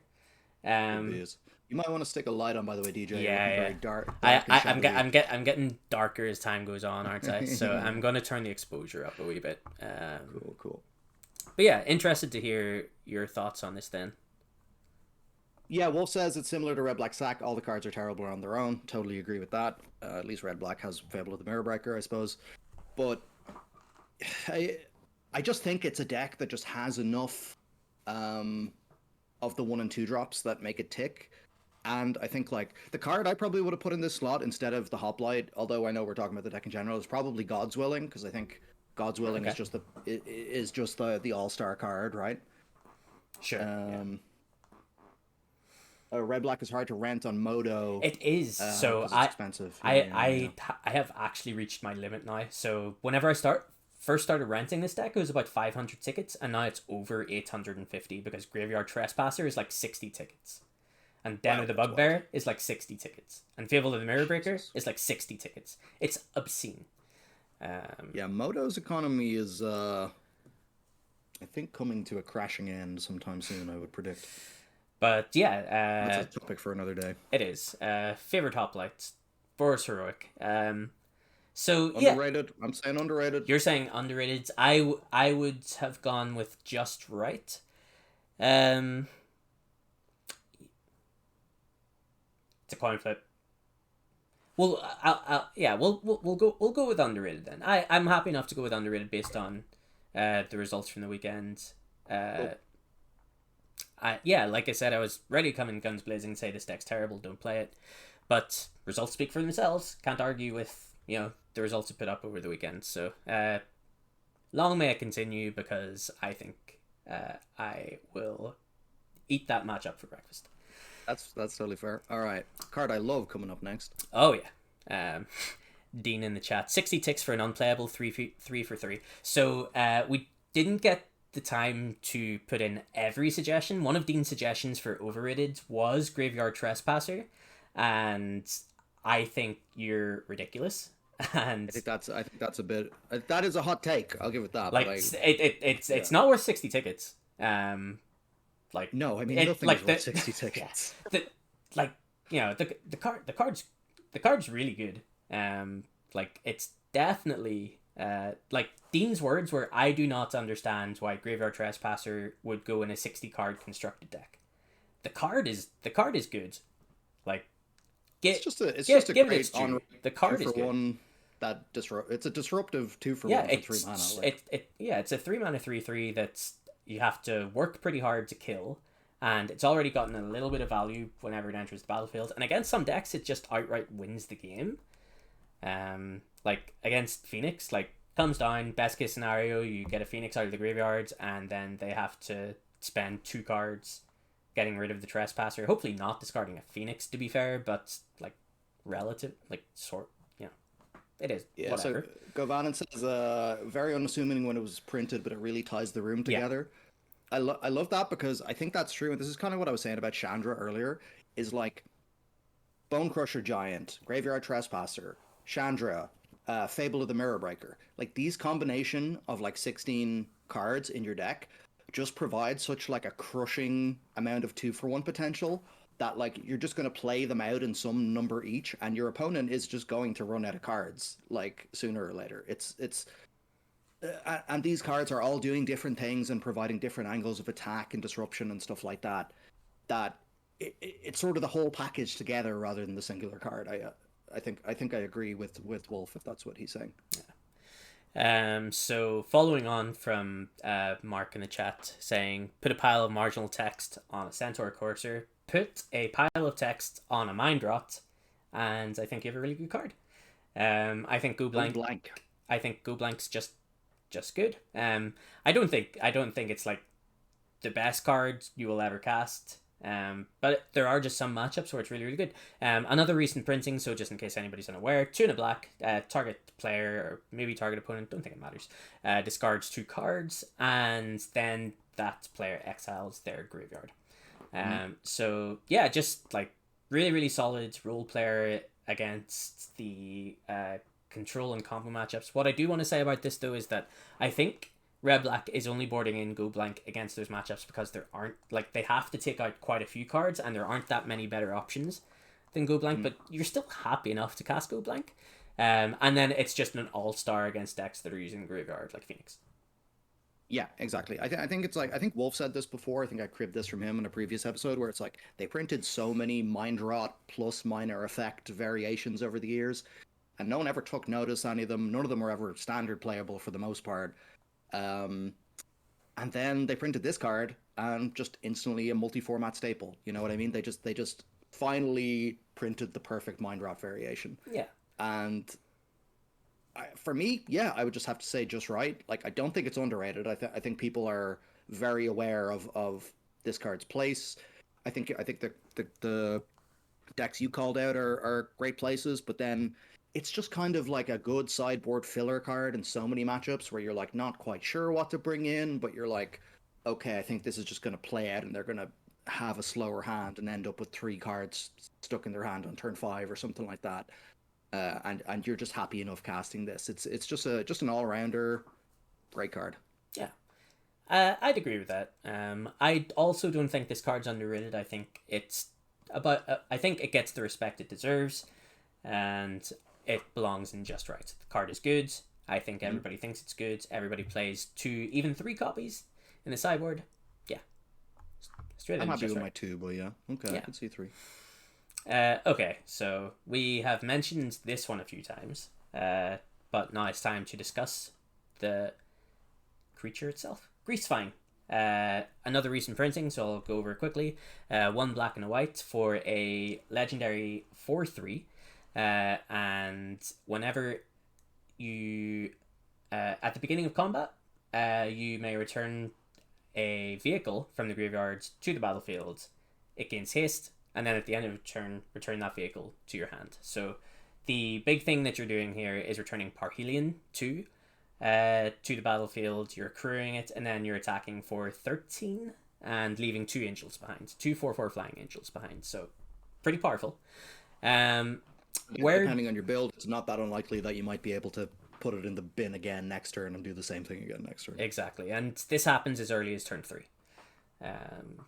You might want to stick a light on, by the way, DJ. Yeah. Very dark I'm getting darker as time goes on, aren't I? So I'm gonna turn the exposure up a wee bit. Cool. But yeah, interested to hear your thoughts on this then. Yeah, Wolf says it's similar to Red Black Sack. All the cards are terrible on their own. Totally agree with that. At least Red Black has Fable of the Mirror Breaker, I suppose. But I just think it's a deck that just has enough of the 1 and 2 drops that make it tick. And I think like the card I probably would have put in this slot instead of the Hoplite, although I know we're talking about the deck in general, is probably God's Willing, because I think God's Willing is just the all-star card, right? Sure. Red Black is hard to rent on Modo. It is. So it's expensive. I have actually reached my limit now. So whenever I first started renting this deck, it was about 500 tickets, and now it's over 850 because Graveyard Trespasser is like 60 tickets. And Den of the Bugbear is like 60 tickets. And Fable of the Mirror Breaker is like 60 tickets. It's obscene. Modo's economy is, I think, coming to a crashing end sometime soon, I would predict. But yeah. That's a topic for another day. It is. Favorite hoplites. Boris Heroic. So underrated. Yeah. I'm saying underrated. You're saying underrated. I would have gone with just right. It's a coin flip. Well, we'll go with underrated then. I'm happy enough to go with underrated based on the results from the weekend. Cool. Like I said, I was ready to come in guns blazing and say this deck's terrible, don't play it. But results speak for themselves. Can't argue with the results it put up over the weekend. So long may it continue, because I think I will eat that matchup for breakfast. That's totally fair. All right, card I love coming up next. Oh yeah, Dean in the chat. 60 ticks for an unplayable 3 for 3. So we didn't get the time to put in every suggestion. One of Dean's suggestions for overrated was Graveyard Trespasser, and I think you're ridiculous. And I think that's a bit. That is a hot take. I'll give it that. Like it's not worth 60 tickets. No, I mean nothing is worth 60 tickets. Yeah, the card's really good. It's definitely like Dean's words were, I do not understand why Graveyard Trespasser would go in a 60 card constructed deck. The card is good. Like it's just a great on the card is good. One that it's a disruptive 2 for 1 for 3 mana. It's a 3 mana 3/3 that's you have to work pretty hard to kill, and it's already gotten a little bit of value whenever it enters the battlefield. And against some decks, it just outright wins the game. Like against Phoenix, like comes down, best case scenario, you get a Phoenix out of the graveyard, and then they have to spend 2 cards getting rid of the Trespasser. Hopefully not discarding a Phoenix, to be fair, but like relative, like sort, it is. Yeah, whatever. So Govanen says, very unassuming when it was printed, but it really ties the room together. Yeah. I love that, because I think that's true, and this is kind of what I was saying about Chandra earlier, is like Bone Crusher Giant, Graveyard Trespasser, Chandra, Fable of the Mirror Breaker. Like these combination of like 16 cards in your deck just provide such like a crushing amount of 2 for 1 potential that like you're just going to play them out in some number each, and your opponent is just going to run out of cards like sooner or later. It's and these cards are all doing different things and providing different angles of attack and disruption and stuff like that. It's sort of the whole package together rather than the singular card. I think I agree with Wolf if that's what he's saying. Yeah. So following on from Mark in the chat saying, put a pile of marginal text on a Centaur Courser, put a pile of text on a Mind Rot, and I think you have a really good card. I think Go Blank. I think Go Blank's just good. I don't think it's like the best card you will ever cast. But there are just some matchups where it's really, really good. Another recent printing, so just in case anybody's unaware, 2 and a black, target player, or maybe target opponent, don't think it matters, discards 2 cards, and then that player exiles their graveyard. So, yeah, just like really, really solid role player against the control and combo matchups. What I do want to say about this, though, is that I think Red Black is only boarding in Go Blank against those matchups because there aren't, like, they have to take out quite a few cards and there aren't that many better options than Go Blank, but you're still happy enough to cast Go Blank. And then it's just an all-star against decks that are using Graveyard, like Phoenix. Yeah, exactly. I think it's like, I think Wolf said this before. I think I cribbed this from him in a previous episode where it's like they printed so many Mind Rot plus minor effect variations over the years, and no one ever took notice of any of them. None of them were ever standard playable for the most part. And then they printed this card and just instantly a multi-format staple. You know what I mean? They just finally printed the perfect Mind Rot variation. Yeah. And for me, yeah, I would just have to say just right. Like, I don't think it's underrated. I think people are very aware of this card's place. I think the decks you called out are great places, but then it's just kind of like a good sideboard filler card in so many matchups where you're like not quite sure what to bring in, but you're like, okay, I think this is just going to play out and they're going to have a slower hand and end up with 3 cards stuck in their hand on turn 5 or something like that. And you're just happy enough casting this. It's just an all rounder, great card. Yeah, I'd agree with that. I also don't think this card's underrated. I think it's about. I think it gets the respect it deserves, and it belongs in just right. The card is good. I think everybody thinks it's good. Everybody plays 2, even 3 copies in the sideboard. Yeah, straight I'm in happy just with right. my 2, but yeah, okay, Yeah. I can see 3. Okay, so we have mentioned this one a few times, but now it's time to discuss the creature itself. Greasefang. Another recent printing, so I'll go over it quickly. 1 black and a white for a legendary 4/3, and whenever you, at the beginning of combat, you may return a vehicle from the graveyard to the battlefield. It gains haste, and then at the end of the turn, return that vehicle to your hand. So the big thing that you're doing here is returning Parhelion to the battlefield. You're accruing it, and then you're attacking for 13 and leaving 2 angels behind. 2 4/4 flying angels behind. So pretty powerful. Depending on your build, it's not that unlikely that you might be able to put it in the bin again next turn and do the same thing again next turn. Exactly, and this happens as early as turn 3.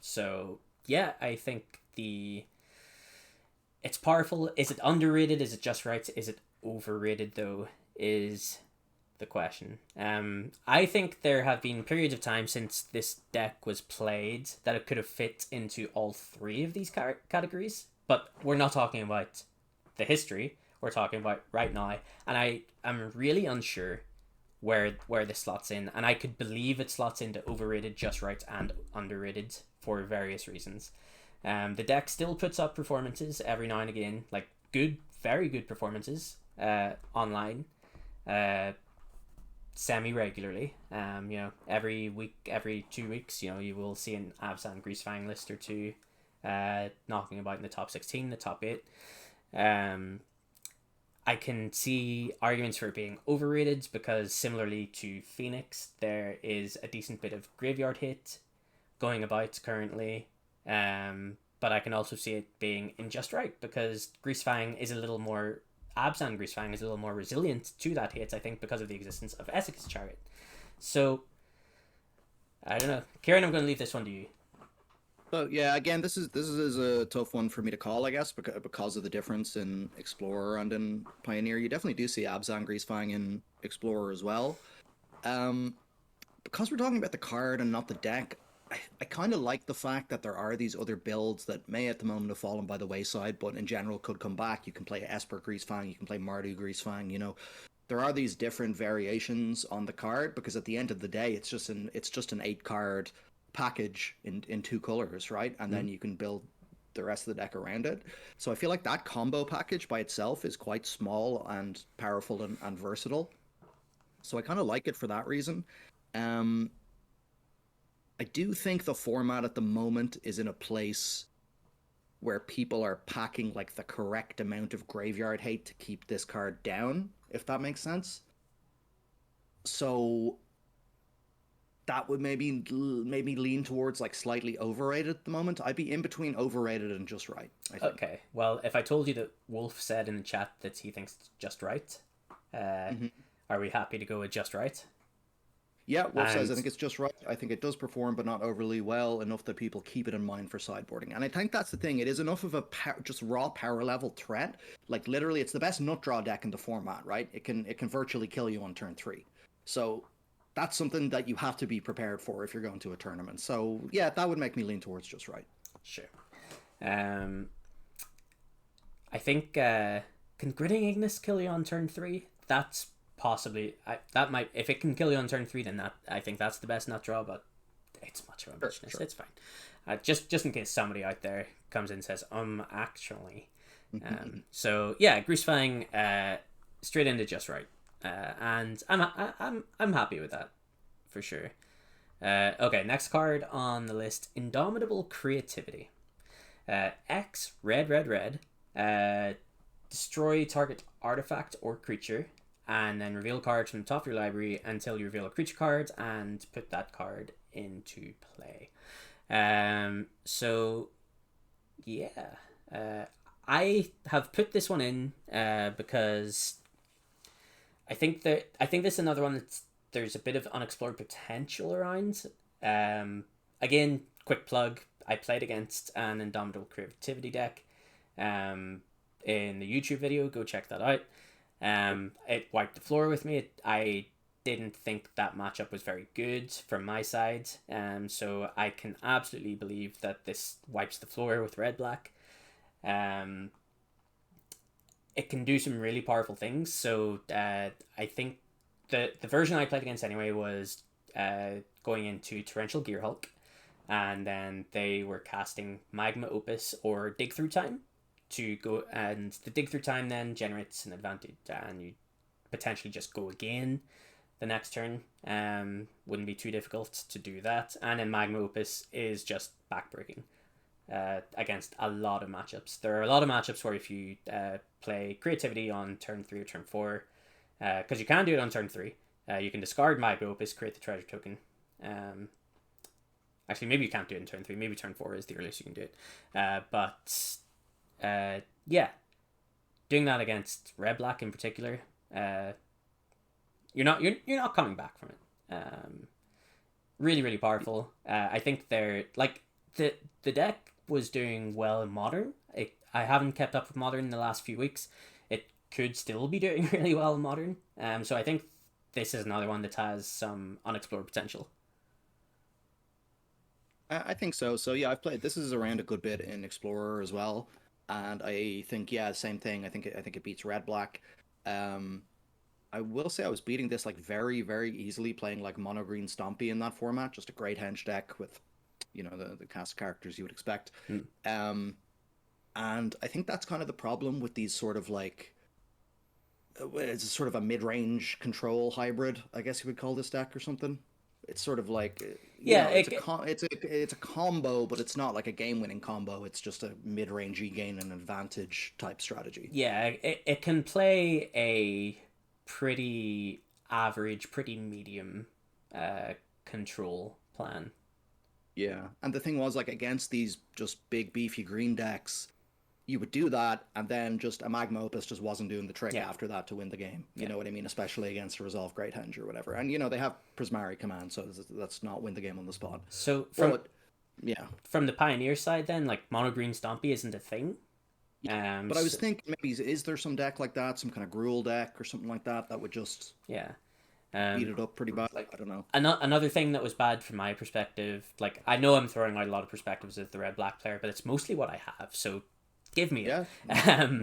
So yeah, I think it's powerful. Is it underrated? Is it just right? Is it overrated though? Is the question. I think there have been periods of time since this deck was played that it could have fit into all 3 of these categories, but we're not talking about the history. We're talking about right now, and I am really unsure where this slots in, and I could believe it slots into overrated, just right, and underrated for various reasons. The deck still puts up performances every now and again, like good, very good performances online, semi-regularly. Every week, every 2 weeks, you will see an Abzan Greasefang list or 2 knocking about in the top 16, the top 8. I can see arguments for it being overrated because similarly to Phoenix, there is a decent bit of graveyard hit going about currently. But I can also see it being in just right because Greasefang is a little more... Abzan Greasefang is a little more resilient to that hit, I think, because of the existence of Essex's Chariot. So, I don't know. Kieran, I'm going to leave this one to you. So yeah, again, this is a tough one for me to call, I guess, because of the difference in Explorer and in Pioneer. You definitely do see Abzan Greasefang in Explorer as well. Because we're talking about the card and not the deck, I kind of like the fact that there are these other builds that may at the moment have fallen by the wayside, but in general could come back. You can play Esper Greasefang, you can play Mardu Greasefang, There are these different variations on the card because at the end of the day, it's just an 8-card package in 2 colors, right? And then you can build the rest of the deck around it. So I feel like that combo package by itself is quite small and powerful and versatile. So I kind of like it for that reason. I do think the format at the moment is in a place where people are packing like the correct amount of graveyard hate to keep this card down, if that makes sense. So that would maybe lean towards like slightly overrated at the moment. I'd be in between overrated and just right, I think. Okay, well, if I told you that Wolf said in the chat that he thinks it's just right, Hmm. are we happy to go with just right? Yeah, Wolf says, I And think it's just right. I think it does perform, but not overly well, enough that people keep it in mind for sideboarding. And I think that's the thing. It is enough of a just raw power level threat. Like literally, it's the best nut draw deck in the format, right? It can virtually kill you on turn 3. So that's something that you have to be prepared for if you're going to a tournament. So yeah, that would make me lean towards just right. sure. Um, I think can Gritting Ignis kill you on turn 3? That's possibly that might, if it can kill you on turn 3, then that I think that's the best nut draw. But it's much of a Sure, muchness. sure. It's fine. Just in case somebody out there comes in and says actually. So yeah, Greasefang straight into just right, and I'm happy with that for sure. Okay, next card on the list: Indomitable Creativity. X red red red. Destroy target artifact or creature, and then reveal cards from the top of your library until you reveal a creature card and put that card into play. So yeah, I have put this one in because I think this is another one that's there's a bit of unexplored potential around. Again, quick plug. I played against an Indomitable Creativity deck. In the YouTube video, go check that out. It wiped the floor with me. I didn't think that matchup was very good from my side. So I can absolutely believe that this wipes the floor with red black. It can do some really powerful things. So I think the version I played against anyway was going into Torrential Gearhulk, and then they were casting Magma Opus or Dig Through Time to go, and the Dig Through Time then generates an advantage, and you potentially just go again the next turn. Wouldn't be too difficult to do that, and then Magma Opus is just backbreaking against a lot of matchups. There are a lot of matchups where if you play Creativity on turn 3 or turn 4, because you can do it on turn 3, you can discard Magma Opus, create the treasure token. Actually, maybe you can't do it in turn 3. Maybe turn 4 is the earliest you can do it. But yeah, doing that against red black in particular, you're not coming back from it. Really really powerful. I think they're like the deck was doing well in modern. I haven't kept up with modern in the last few weeks. It could still be doing really well in modern. So I think this is another one that has some unexplored potential. I think so. So yeah, I've played. This is around a good bit in Explorer as well, and I think yeah, same thing. I think it beats Red Black. Um, I will say I was beating this like very very easily playing like Mono Green Stompy in that format. Just a great henge deck with, the cast characters you would expect. Mm. And I think that's kind of the problem with these sort of like it's sort of a mid-range control hybrid, I guess you would call this deck or something. It's sort of like Yeah, it's a combo, but it's not like a game-winning combo. It's just a mid-rangey gain an advantage type strategy. yeah, it can play a pretty average, pretty medium control plan. Yeah, and the thing was like against these just big beefy green decks, you would do that, and then just a Magma Opus just wasn't doing the trick Yeah, after that to win the game. You yeah. know what I mean? Especially against a Resolve Great Henge or whatever. And they have Prismari command, so that's not win the game on the spot. So But yeah, from the Pioneer side, then like Mono Green Stompy isn't a thing. yeah. But I was So, thinking maybe is there some deck like that, some kind of Gruul deck or something like that would just yeah. beat Um, it up pretty bad? I like don't know. another thing that was bad from my perspective, like I know I'm throwing out a lot of perspectives as the red black player, but it's mostly what I have. So give me it. Yeah.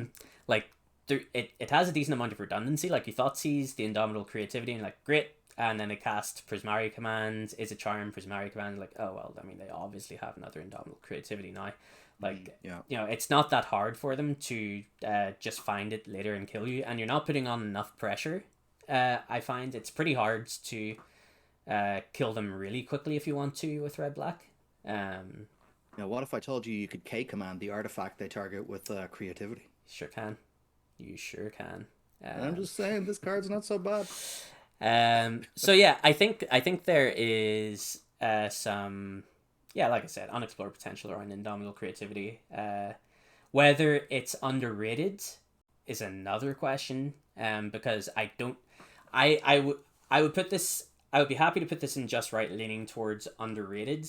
Like it has a decent amount of redundancy. Like you thought sees the Indomitable Creativity and like great, and then it cast Prismari command, is a charm Prismari command, like oh well, I mean they obviously have another Indomitable Creativity now. Like Yeah. it's not that hard for them to just find it later and kill you, and you're not putting on enough pressure. I find it's pretty hard to kill them really quickly if you want to with red black. What if I told you could K command the artifact they target with creativity? Sure can. You sure can. I'm just saying, this card's not so bad. So yeah, I think there is some, yeah, like I said, unexplored potential around Indomitable Creativity. Whether it's underrated is another question. Because I would put this. I would be happy to put this in just right, leaning towards underrated.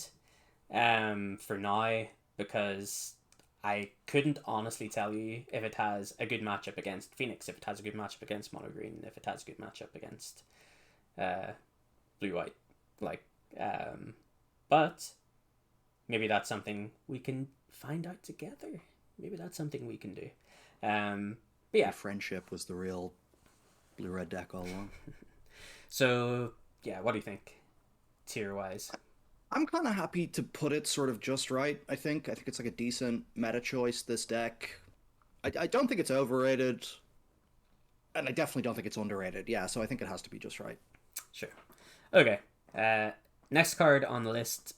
For now, because I couldn't honestly tell you if it has a good matchup against Phoenix, if it has a good matchup against Mono Green, if it has a good matchup against Blue White. But maybe that's something we can find out together. Maybe that's something we can do. But yeah, friendship was the real Blue Red deck all along. So yeah, what do you think, tier wise? I'm kind of happy to put it sort of just right. I think it's like a decent meta choice. This deck, I don't think it's overrated, and I definitely don't think it's underrated. Yeah, so I think it has to be just right. Sure. Okay. Next card on the list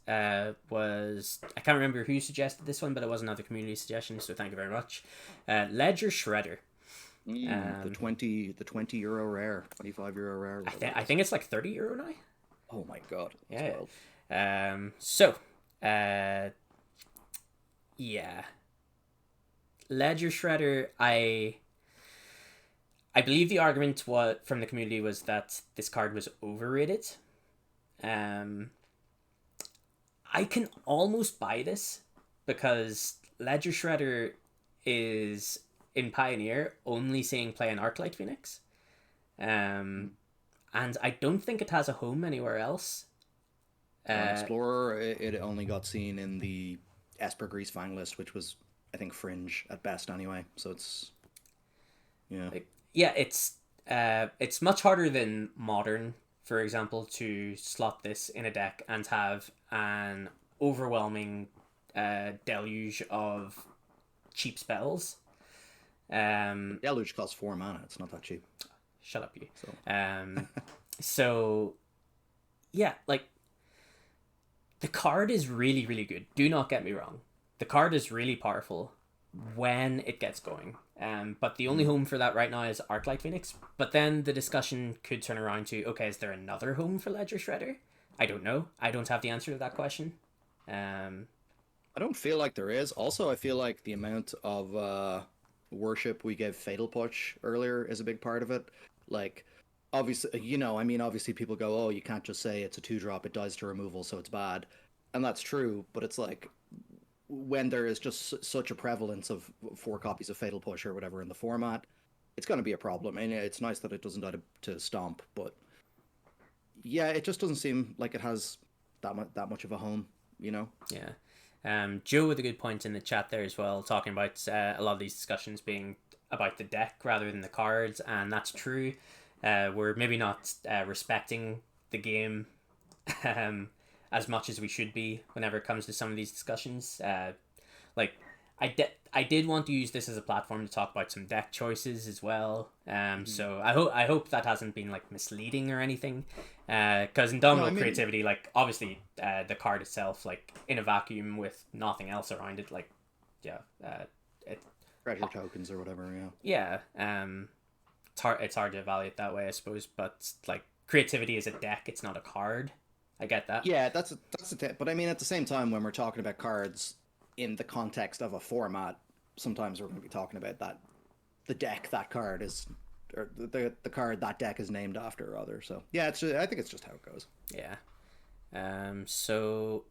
was, I can't remember who suggested this one, but it was another community suggestion, so thank you very much. Ledger Shredder. The 20 euro rare, 25 euro rare. I think it's like 30 euro now. Oh my god. Yeah. 12. Yeah. Ledger Shredder, I believe the argument from the community was that this card was overrated. I can almost buy this because Ledger Shredder is in Pioneer only seeing play an Arclight Phoenix. And I don't think it has a home anywhere else. Explorer, it only got seen in the Esper Grease finalist, which was, I think, fringe at best anyway. So it's, it's much harder than Modern, for example, to slot this in a deck and have an overwhelming deluge of cheap spells. Deluge costs 4 mana. It's not that cheap. Shut up, you. So yeah, like, the card is really, really good. Do not get me wrong. The card is really powerful when it gets going. But the only home for that right now is Arclight Phoenix. But then the discussion could turn around to, okay, is there another home for Ledger Shredder? I don't know. I don't have the answer to that question. I don't feel like there is. Also, I feel like the amount of worship we gave Fatal Push earlier is a big part of it. Like, obviously, obviously people go, oh, you can't just say it's a 2-drop, it dies to removal, so it's bad. And that's true, but it's like, when there is just such a prevalence of 4 copies of Fatal Push or whatever in the format, it's going to be a problem. And it's nice that it doesn't die to Stomp, but yeah, it just doesn't seem like it has that much of a home, Yeah. Joe with a good point in the chat there as well, talking about a lot of these discussions being about the deck rather than the cards, and that's true. We're maybe not respecting the game as much as we should be whenever it comes to some of these discussions. I did want to use this as a platform to talk about some deck choices as well. So I hope that hasn't been like misleading or anything. Because Indomitable Creativity, like, obviously the card itself, like, in a vacuum with nothing else around it, like, treasure tokens or whatever. Yeah. It's hard to evaluate that way, I suppose. But like, creativity is a deck; it's not a card. I get that. Yeah, that's the thing. But I mean, at the same time, when we're talking about cards in the context of a format, sometimes we're going to be talking about that the deck that card is, or the card that deck is named after, rather. So yeah, I think it's just how it goes. Yeah. So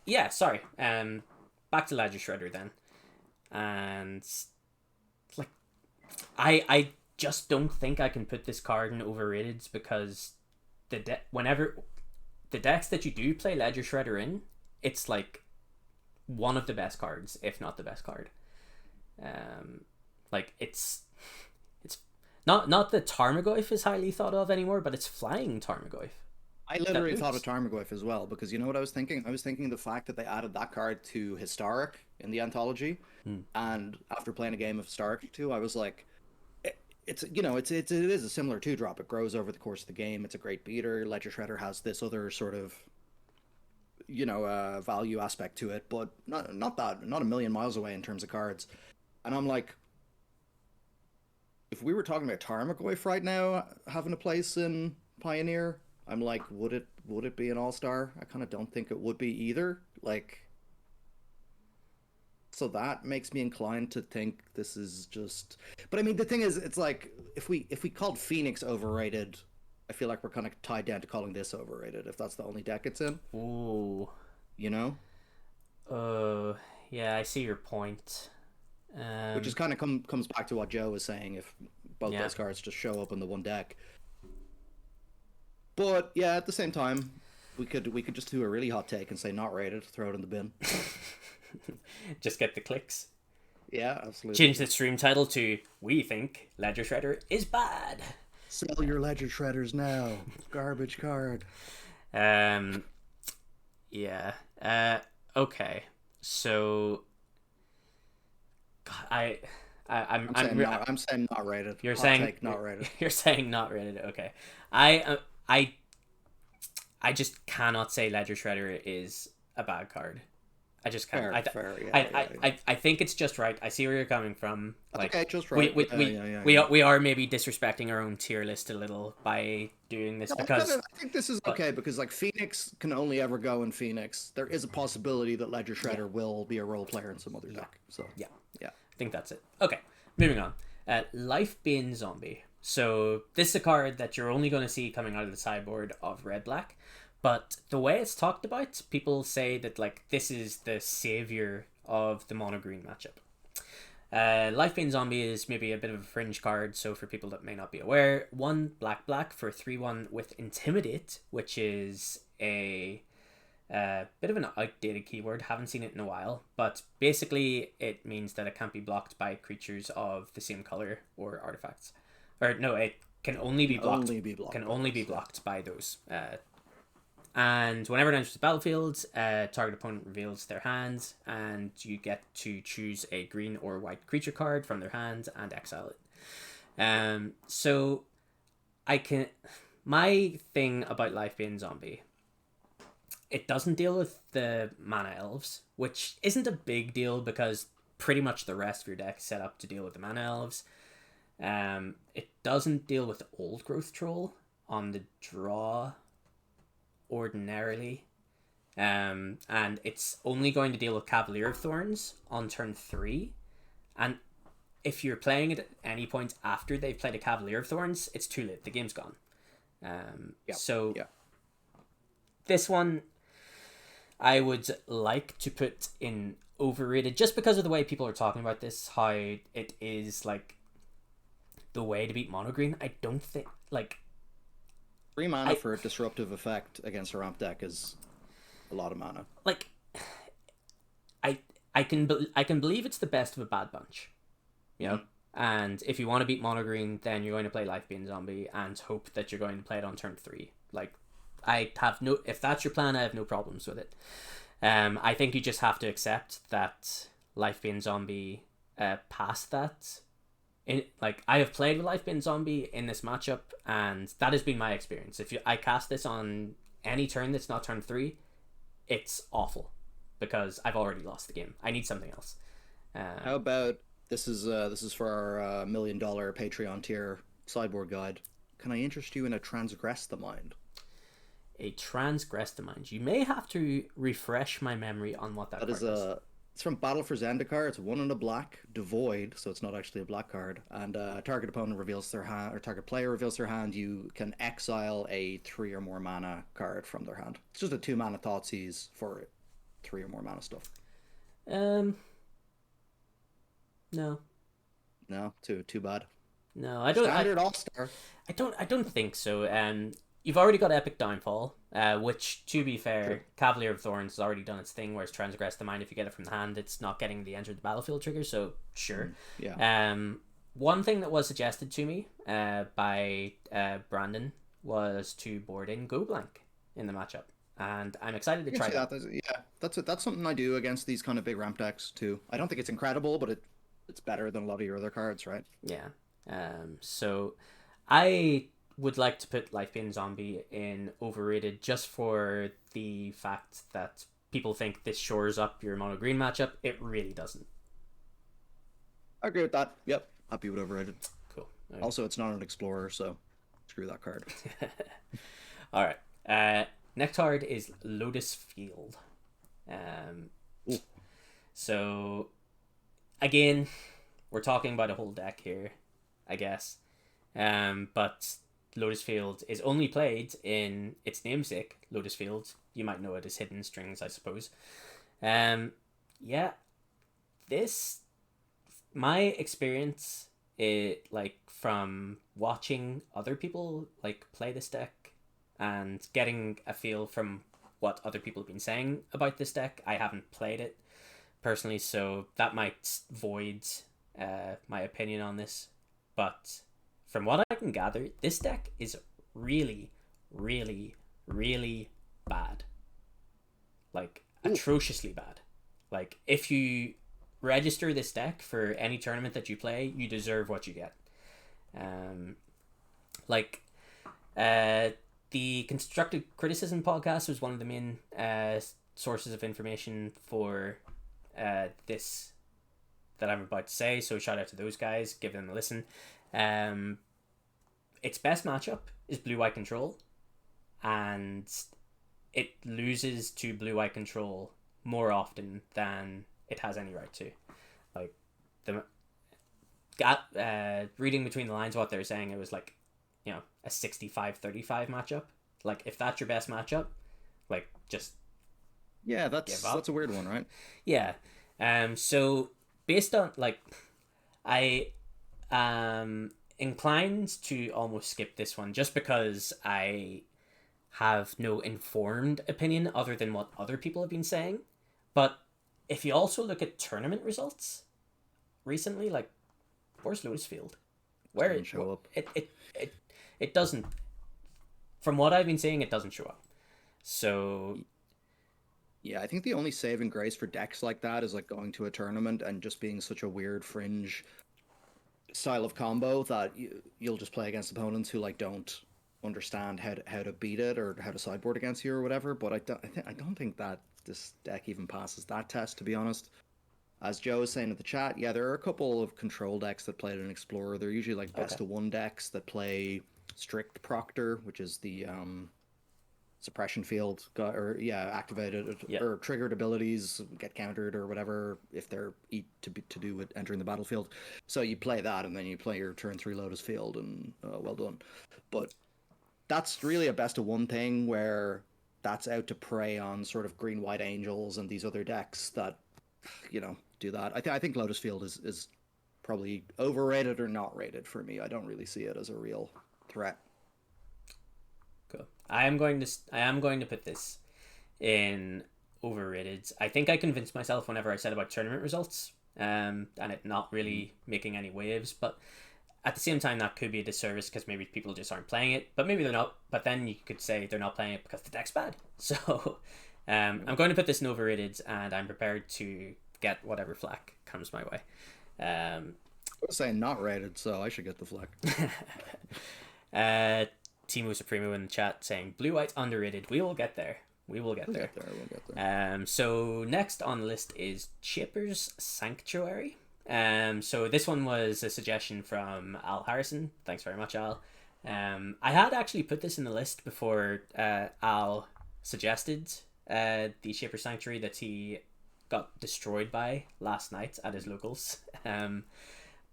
yeah, sorry. Back to Ledger Shredder then, and like, I just don't think I can put this card in overrated because whenever the decks that you do play Ledger Shredder in, it's like one of the best cards, if not the best card. Like, it's not that Tarmogoyf is highly thought of anymore, but it's flying Tarmogoyf. I literally thought of Tarmogoyf as well, because you know what I was thinking? I was thinking the fact that they added that card to Historic in the anthology, and after playing a game of Historic 2, I was like, it's it is a similar two drop. It grows over the course of the game. It's a great beater. Ledger Shredder has this other sort of value aspect to it, but not a million miles away in terms of cards. And I'm like, if we were talking about Tarmogoyf right now having a place in Pioneer, I'm like, would it be an all-star? I kind of don't think it would be either. Like, so that makes me inclined to think this is just. But I mean, the thing is, it's like if we called Phoenix overrated, I feel like we're kind of tied down to calling this overrated if that's the only deck it's in. Ooh. You know? Yeah, I see your point. Which is kind of comes back to what Joe was saying. If both Yeah. those cards just show up in the one deck, but yeah, at the same time, we could just do a really hot take and say not rated, throw it in the bin. Just get the clicks. Yeah, absolutely. Change the stream title to "We think Ledger Shredder is bad." Sell your Ledger Shredders now. Garbage card. Yeah. Okay. So, God, I'm saying not rated. You're Hot saying take, not rated. You're saying not rated. Okay. I just cannot say Ledger Shredder is a bad card. I just can't. Fair, I think it's just right. I see where you're coming from. Like, okay, just right. We are maybe disrespecting our own tier list a little by doing this because I think this is okay because like Phoenix can only ever go in Phoenix. There is a possibility that Ledger Shredder will be a role player in some other deck. So yeah, I think that's it. Okay, moving on. Life Bane Zombie. So this is a card that you're only going to see coming out of the sideboard of Red Black. But the way it's talked about, people say that like this is the savior of the mono green matchup. Lifebane Zombie is maybe a bit of a fringe card, so for people that may not be aware, 1 black for 3/1 with Intimidate, which is a bit of an outdated keyword, haven't seen it in a while, but basically it means that it can't be blocked by creatures of the same color or artifacts. Or no, it can only be blocked by those. And whenever it enters the battlefield, target opponent reveals their hand, and you get to choose a green or white creature card from their hand and exile it. So my thing about Lifebane Zombie, it doesn't deal with the mana elves, which isn't a big deal because pretty much the rest of your deck is set up to deal with the mana elves. It doesn't deal with Old Growth Troll on the draw ordinarily, and it's only going to deal with Cavalier of Thorns on turn 3, and if you're playing it at any point after they've played a Cavalier of Thorns, it's too late, the game's gone. This one I would like to put in overrated just because of the way people are talking about this, how it is like the way to beat mono green. I don't think like 3 mana for a disruptive effect against a ramp deck is a lot of mana. Like, I can believe it's the best of a bad bunch, you know. And if you want to beat mono green, then you're going to play Lifebane Zombie and hope that you're going to play it on turn 3. Like, if that's your plan, I have no problems with it. I think you just have to accept that Lifebane Zombie past that. I have played with Lifebane Zombie in this matchup, and that has been my experience. If I cast this on any turn that's not turn 3, it's awful because I've already lost the game. I need something else. How about this is for our $1 million Patreon tier sideboard guide. Can I interest you in a Transgress the Mind? A Transgress the Mind. You may have to refresh my memory on what that is. It's from Battle for Zendikar. It's 1 and a black, devoid, so it's not actually a black card. And target opponent reveals their hand, or target player reveals their hand. You can exile a 3 or more mana card from their hand. It's just a 2 mana Thoughtseize for 3 or more mana stuff. No, too bad. No, I don't. Standard All-Star. I don't think so. You've already got Epic Downfall, which, to be fair, True. Cavalier of Thorns has already done its thing, whereas Transgress the Mind, if you get it from the hand, it's not getting the Enter the Battlefield trigger, so sure. Yeah. One thing that was suggested to me by Brandon was to board in Go Blank in the matchup, and I'm excited to try that. That's something I do against these kind of big ramp decks, too. I don't think it's incredible, but it's better than a lot of your other cards, right? Yeah. So I would like to put Life Being Zombie in overrated just for the fact that people think this shores up your mono green matchup. It really doesn't. I agree with that. Yep, happy with overrated. Cool. Okay. Also, it's not an explorer, so screw that card. All right. Next card is Lotus Field. So again, we're talking about a whole deck here, I guess. But Lotus Field is only played in its namesake, Lotus Field. You might know it as Hidden Strings, I suppose. Yeah, this, my experience, like from watching other people like play this deck and getting a feel from what other people have been saying about this deck. I haven't played it personally, so that might void my opinion on this. But from what I can gather, this deck is really, really, really bad. Like, atrociously bad. Like, if you register this deck for any tournament that you play, you deserve what you get. The Constructive Criticism podcast was one of the main sources of information for this that I'm about to say, so shout out to those guys, give them a listen. Its best matchup is Blue-White Control, and it loses to Blue-White Control more often than it has any right to. Like, reading between the lines what they're saying, it was like, you know, a 65-35 matchup. Like, if that's your best matchup, like, just yeah, that's a weird one, right? Yeah. So based on, like, I am inclined to almost skip this one just because I have no informed opinion other than what other people have been saying. But if you also look at tournament results recently, like, where's Lotus Field? Where it show up? It doesn't. From what I've been seeing, it doesn't show up. So yeah, I think the only saving grace for decks like that is like going to a tournament and just being such a weird fringe style of combo that you'll just play against opponents who like don't understand how to beat it or how to sideboard against you or whatever. But I don't think that this deck even passes that test, to be honest. As Joe was saying in the chat, yeah, there are a couple of control decks that play an Explorer. They're usually like best of one decks that play Strict Proctor, which is the suppression field, activated or triggered abilities get countered or whatever if they're to do with entering the battlefield. So you play that and then you play your turn 3 Lotus Field and well done. But that's really a best of one thing where that's out to prey on sort of green white angels and these other decks that, you know, do that. I think Lotus Field is probably overrated or not rated for me. I don't really see it as a real threat. Cool. I am going to put this in overrated. I think I convinced myself whenever I said about tournament results, and it not really making any waves. But at the same time, that could be a disservice because maybe people just aren't playing it. But maybe they're not. But then you could say they're not playing it because the deck's bad. So I'm going to put this in overrated, and I'm prepared to get whatever flack comes my way. I was saying not rated, so I should get the flack. Timo Supremo in the chat saying blue-white's underrated. We will get there. We'll get there. So next on the list is Chipper's Sanctuary. So this one was a suggestion from Al Harrison. Thanks very much, Al. I had actually put this in the list before Al suggested the Chipper's Sanctuary that he got destroyed by last night at his locals.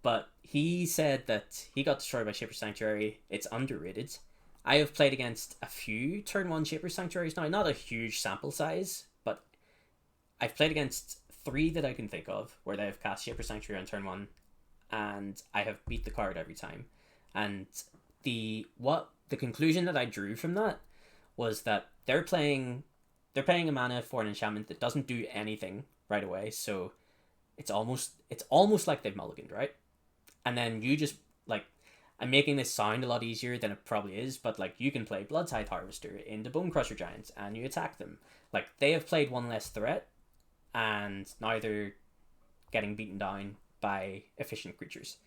But he said that he got destroyed by Chipper's Sanctuary. It's underrated. I have played against a few turn 1 Chipper's Sanctuaries now, not a huge sample size, but I've played against 3 that I can think of where they have cast Chipper's Sanctuary on turn 1, and I have beat the card every time. And the conclusion that I drew from that was that they're paying a mana for an enchantment that doesn't do anything right away, so it's almost like they've mulliganed, right? And then you just, like, I'm making this sound a lot easier than it probably is, but like you can play Bloodtithe Harvester into Bone Crusher Giants and you attack them. Like, they have played one less threat, and now they're getting beaten down by efficient creatures.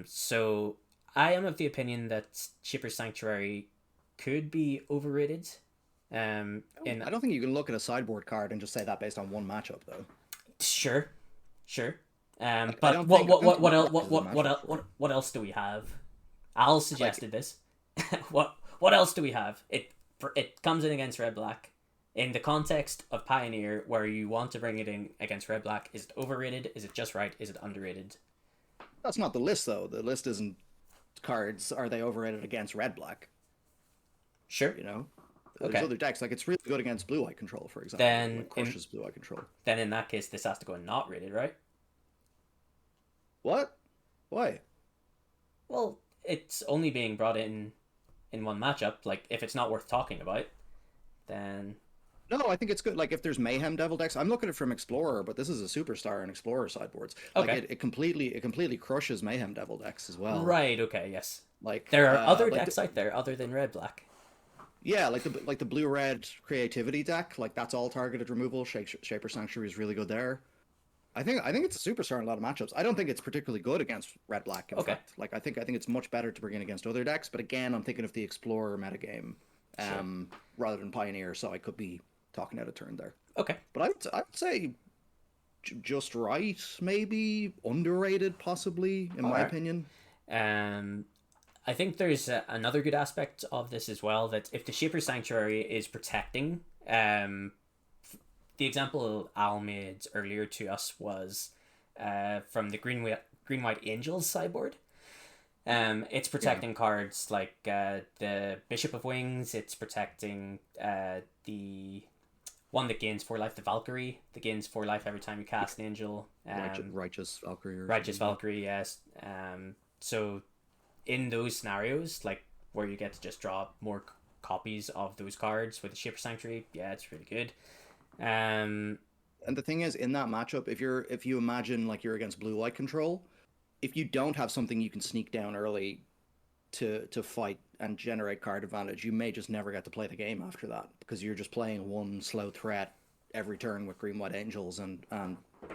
So I am of the opinion that Shipper's Sanctuary could be overrated. In I don't think you can look at a sideboard card and just say that based on one matchup, though. Sure, sure. I But don't think what else Red Black is a matchup for it. what else do we have? Al Like, suggested this. What else do we have? It comes in against Red Black. In the context of Pioneer, where you want to bring it in against Red Black, is it overrated? Is it just right? Is it underrated? that's not the list, though. The list isn't cards. Are they overrated against Red Black? Sure. You know, there's Okay. other decks. Like it's really good against Blue Eye Control, for example. Then Like in crushes Blue Eye Control. then in that case, this has to go not rated, right? What? Why? Well, it's only being brought in one matchup. Like if it's not worth talking about, then No, I think it's good. Like if there's Mayhem Devil decks, I'm looking at it from Explorer, but this is a superstar in Explorer sideboards. Like okay. it completely crushes Mayhem Devil decks as well. Right. Okay. Yes. Like There are other like decks out there other than Red Black. yeah, like the blue red creativity deck, like that's all targeted removal. Shaper Sanctuary is really good there. I think it's a superstar in a lot of matchups. I don't think it's particularly good against red black. In Okay. fact, like I think it's much better to bring in against other decks. But again, I'm thinking of the Explorer metagame, Sure. rather than Pioneer. So I could be talking out of turn there. Okay. But I would say just right, maybe underrated, possibly in All my right. opinion. Um, I think there's another good aspect of this as well. That if the Shaper Sanctuary is protecting, the example Al made earlier to us was from the green white angels sideboard. It's Yeah, protecting cards like the Bishop of Wings. It's protecting the one that gains 4 life, the Valkyrie, that gains 4 life every time you cast an angel. righteous Valkyrie or Righteous something. Yeah. Valkyrie, yes. So in those scenarios, like where you get to just draw more copies of those cards with the Shaper Sanctuary, yeah, it's really good. Um, And the thing is, in that matchup, if you imagine like you're against blue light control, if you don't have something you can sneak down early to fight and generate card advantage, you may just never get to play the game after that because you're just playing one slow threat every turn with green white angels, and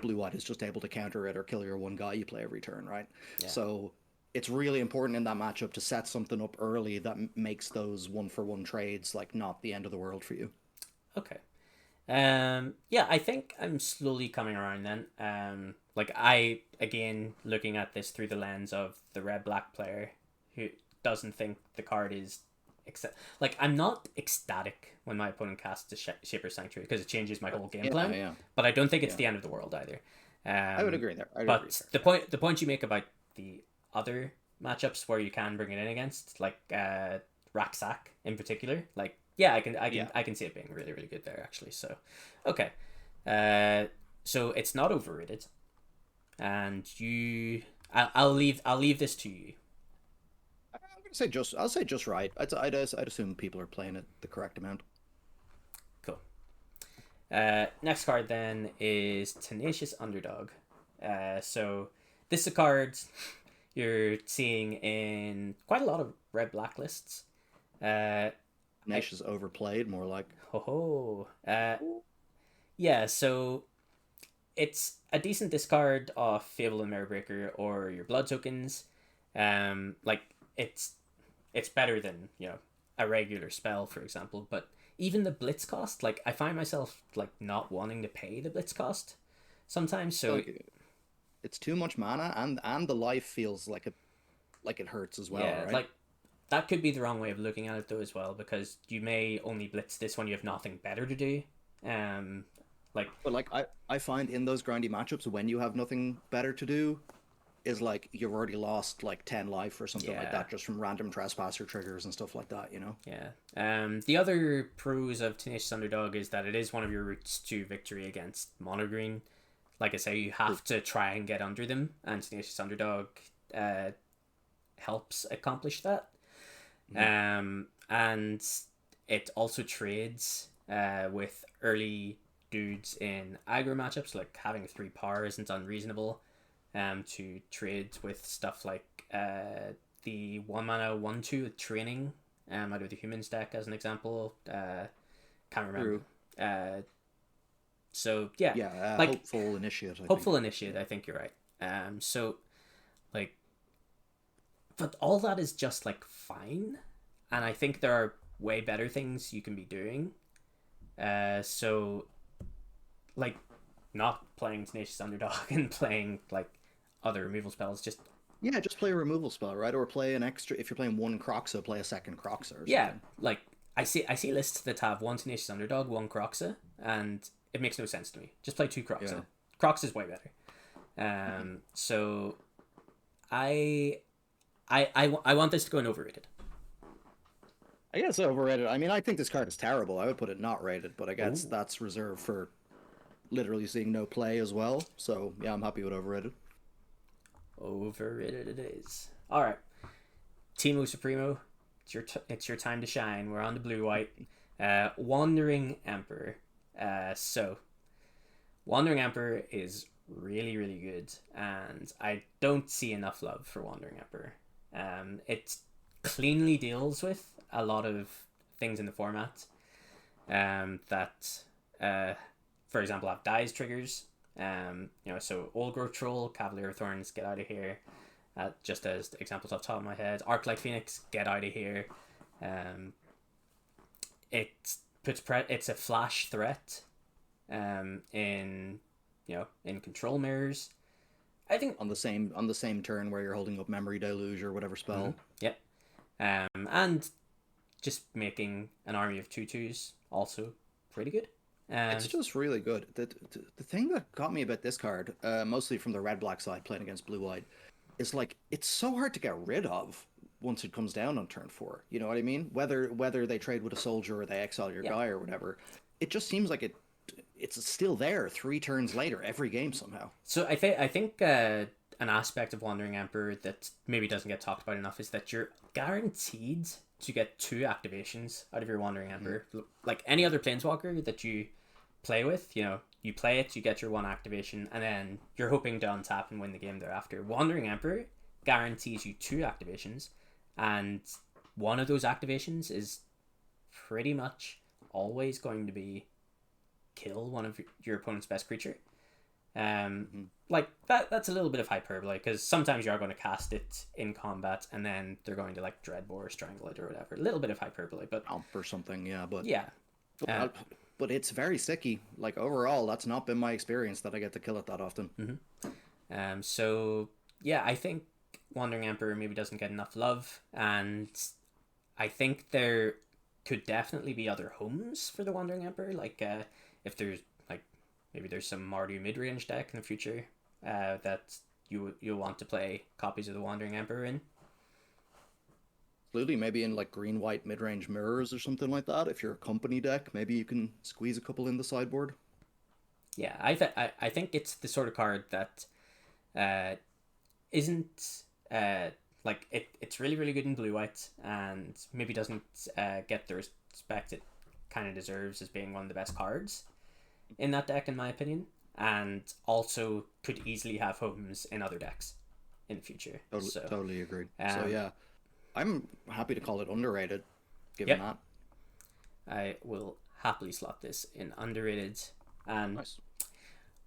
blue white is just able to counter it or kill your one guy you play every turn, right? yeah. So it's really important in that matchup to set something up early that makes those one for one trades like not the end of the world for you. Okay. Yeah, I think I'm slowly coming around then. Like I again looking at this through the lens of the red black player who doesn't think the card is like I'm not ecstatic when my opponent casts a Shaper Sanctuary because it changes my whole game Yeah, plan. yeah, But I don't think it's yeah. the end of the world either. I would agree there. I would agree But there. Yeah. the point you make about the other matchups where you can bring it in against, like Raksak in particular, like yeah, Yeah. I can see it being really really good there actually. So, okay, so it's not overrated, and I'll leave this to you. I'm gonna say just. I'll say just right. I'd assume people are playing it the correct amount. Cool. Next card then is Tenacious Underdog. So this is a card you're seeing in quite a lot of red black lists. I Nash is overplayed, more like. ho ho. Yeah. So it's a decent discard of Fable and Mirrorbreaker or your blood tokens. Like it's better than a regular spell, for example. But even the blitz cost, like I find myself like not wanting to pay the blitz cost sometimes. So Like it's too much mana, and the life feels like it hurts as well, yeah, right? like that could be the wrong way of looking at it though as well because you may only blitz this when you have nothing better to do. Um, like But like I find in those grindy matchups when you have nothing better to do, is like you've already lost like 10 life or something like yeah, that just from random trespasser triggers and stuff like that, you know? yeah. The other pros of Tenacious Underdog is that it is one of your routes to victory against mono green. Like I say, you True. have to try and get under them, and Tenacious Underdog uh, helps accomplish that. Mhm. And it also trades with early dudes in aggro matchups, like having 3 power isn't unreasonable. To trade with stuff like the 1 mana 1/2 training out of the humans deck as an example. Can't remember. True. Uh, so yeah, Yeah, like hopeful initiate, I think. hopeful initiate. Yeah. I think you're right. So like but all that is just like fine, and I think there are way better things you can be doing. So like not playing Tenacious Underdog and playing like other removal spells, just Yeah, just play a removal spell, right? Or play an extra. If you're playing one Croxa, play a second Croxa or yeah, something. like I see lists that have one Tenacious Underdog, one Croxa, and it makes no sense to me. Just play two Croxa. Yeah. Croxa is way better. So I I want this to go in overrated. I guess overrated. I mean, I think this card is terrible. I would put it not rated, but I guess Ooh. that's reserved for literally seeing no play as well. So yeah, I'm happy with overrated. Overrated it is. All right, Timo Supremo, it's your time to shine. We're on the blue white. Wandering Emperor. So Wandering Emperor is really good, and I don't see enough love for Wandering Emperor. It cleanly deals with a lot of things in the format that, for example, have dies triggers. So Old Growth Troll, Cavalier of Thorns, get out of here. Just as examples off the top of my head, Arclight Phoenix, get out of here. It's a flash threat. In control mirrors. I think On the same turn where you're holding up Memory Deluge or whatever spell. Yep. And just making an army of 2/2s also pretty good. It's just really good. The thing that got me about this card, mostly from the red-black side playing against blue-white, is like it's so hard to get rid of once it comes down on turn 4. You know what I mean? Whether they trade with a soldier or they exile your guy or whatever, it just seems like it's still there 3 turns later every game somehow. So I think an aspect of Wandering Emperor that maybe doesn't get talked about enough is that you're guaranteed to get 2 activations out of your Wandering Emperor. Like any other Planeswalker that you play with, you play it, you get your 1 activation, and then you're hoping to untap and win the game thereafter. Wandering Emperor guarantees you 2 activations, and one of those activations is pretty much always going to be kill one of your opponent's best creature. Like that's a little bit of hyperbole, because sometimes you are going to cast it in combat and then they're going to like Dreadbore or strangle it or whatever. A little bit of hyperbole, but Or something, yeah, but yeah. But it's very sticky. Like overall, that's not been my experience that I get to kill it that often. So yeah, I think Wandering Emperor maybe doesn't get enough love, and I think there could definitely be other homes for the Wandering Emperor. Like if there's like maybe there's some Mardu mid-range deck in the future that you'll want to play copies of the Wandering Emperor in. Absolutely, maybe in like green-white mid-range mirrors or something like that. If you're a company deck, maybe you can squeeze a couple in the sideboard. Yeah, I think it's the sort of card that isn't like it's really good in blue-white, and maybe doesn't get the respect it kind of deserves as being one of the best cards in that deck, in my opinion, and also could easily have homes in other decks in the future. Totally agreed. So yeah, I'm happy to call it underrated, given that. I will happily slot this in underrated, and Nice.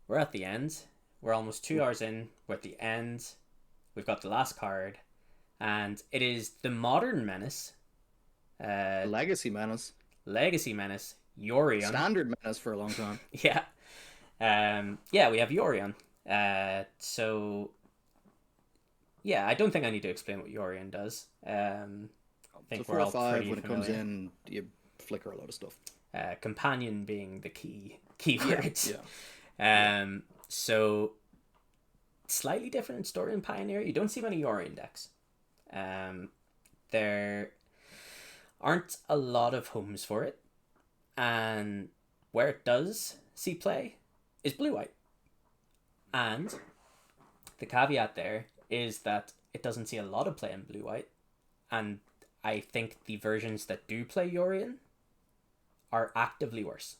we're at the end. We're almost 2 hours in. We're at the end. We've got the last card, and it is the Modern Menace. Legacy Menace. Legacy Menace. Yorion. Standard Menace for a long time. Yeah. We have Yorion. So yeah, I don't think I need to explain what Yorion does. I think So we're 4 or all 5 pretty when it familiar. comes in, you flicker a lot of stuff. Companion being the key word. Yeah. So slightly different story in Pioneer. You don't see many Yorion decks. There aren't a lot of homes for it, and where it does see play is blue-white. And the caveat there is that it doesn't see a lot of play in blue-white, and I think the versions that do play Yorion are actively worse.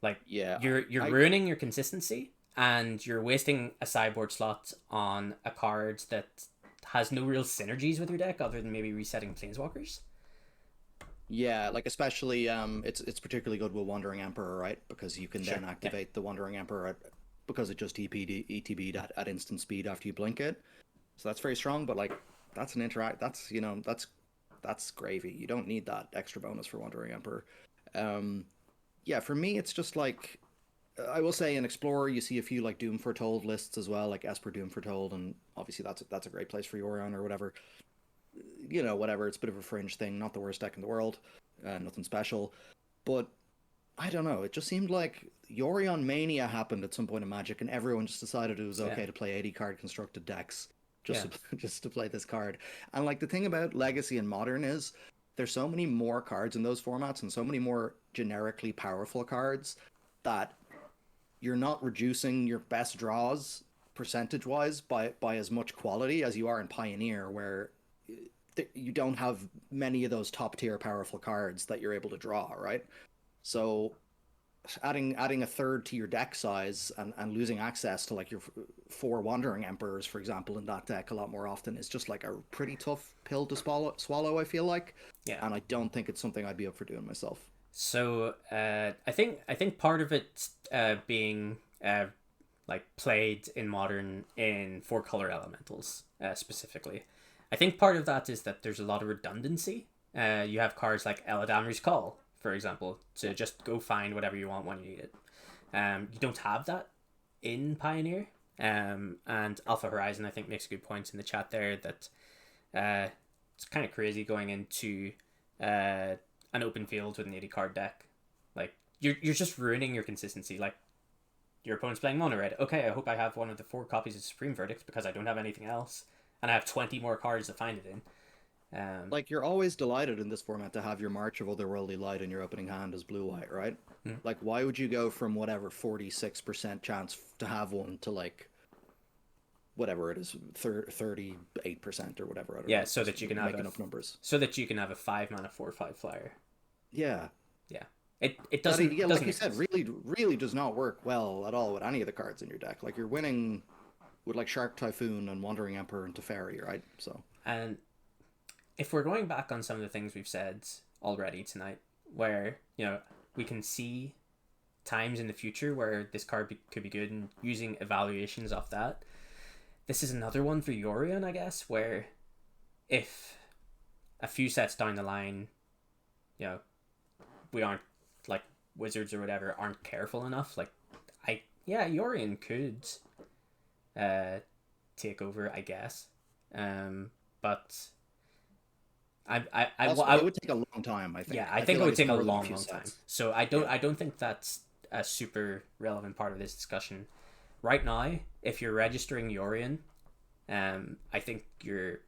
Like, Yeah, you're ruining your consistency, and you're wasting a sideboard slot on a card that has no real synergies with your deck other than maybe resetting Planeswalkers. Yeah, like especially it's particularly good with Wandering Emperor, right? Because you can then activate the Wandering Emperor because it just ETB'd at instant speed after you blink it. So that's very strong, but like that's an interact. That's that's gravy. You don't need that extra bonus for Wandering Emperor. Um, yeah, for me, it's just like I will say in Explorer, you see a few like Doom Foretold lists as well, like Esper Doom Foretold, and obviously that's a great place for Yorion or whatever. Whatever. It's a bit of a fringe thing, not the worst deck in the world, nothing special. But I don't know. It just seemed like Yorion Mania happened at some point in Magic, and everyone just decided it was Yeah. okay to play 80 card constructed decks Yeah. just to play this card. And like the thing about Legacy and Modern is there's so many more cards in those formats and so many more generically powerful cards that you're not reducing your best draws percentage wise by as much quality as you are in Pioneer, where you don't have many of those top tier powerful cards that you're able to draw, right? So adding a third to your deck size and losing access to like your four Wandering Emperors, for example, in that deck a lot more often is just like a pretty tough pill to swallow, I feel like. Yeah. And I don't think it's something I'd be up for doing myself. So I think part of it being like played in Modern in 4-color elementals specifically. I think part of that is that there's a lot of redundancy. You have cards like Eladamri's Call, for example, to just go find whatever you want when you need it. You don't have that in Pioneer. And Alpha Horizon, I think, makes a good point in the chat there that it's kind of crazy going into an open field with an 80 card deck. Like, you're just ruining your consistency. Like, your opponent's playing mono red. Okay, I hope I have one of the 4 copies of Supreme Verdict because I don't have anything else. And I have 20 more cards to find it in. Like you're always delighted in this format to have your March of Otherworldly Light in your opening hand as blue-white, right? Like, why would you go from whatever 46% chance to have one to like whatever it is, 38% or whatever? I don't know. So that you can have enough numbers. So that you can have a 5-mana 4/5 flyer. Yeah. Yeah. It doesn't. Yeah, doesn't like you said, really does not work well at all with any of the cards in your deck. Like you're winning with like Shark Typhoon and Wandering Emperor and Teferi, right? So. And if we're going back on some of the things we've said already tonight, where we can see times in the future where this card could be good, and using evaluations off that, this is another one for Yorion, I guess, where if a few sets down the line, we aren't like Wizards or whatever aren't careful enough, like Yorion could take over, I guess, but it would take a long time, I think. Yeah, I think it would take a long time. Sets. So I don't think that's a super relevant part of this discussion. Right now, if you're registering Yorion, I think you're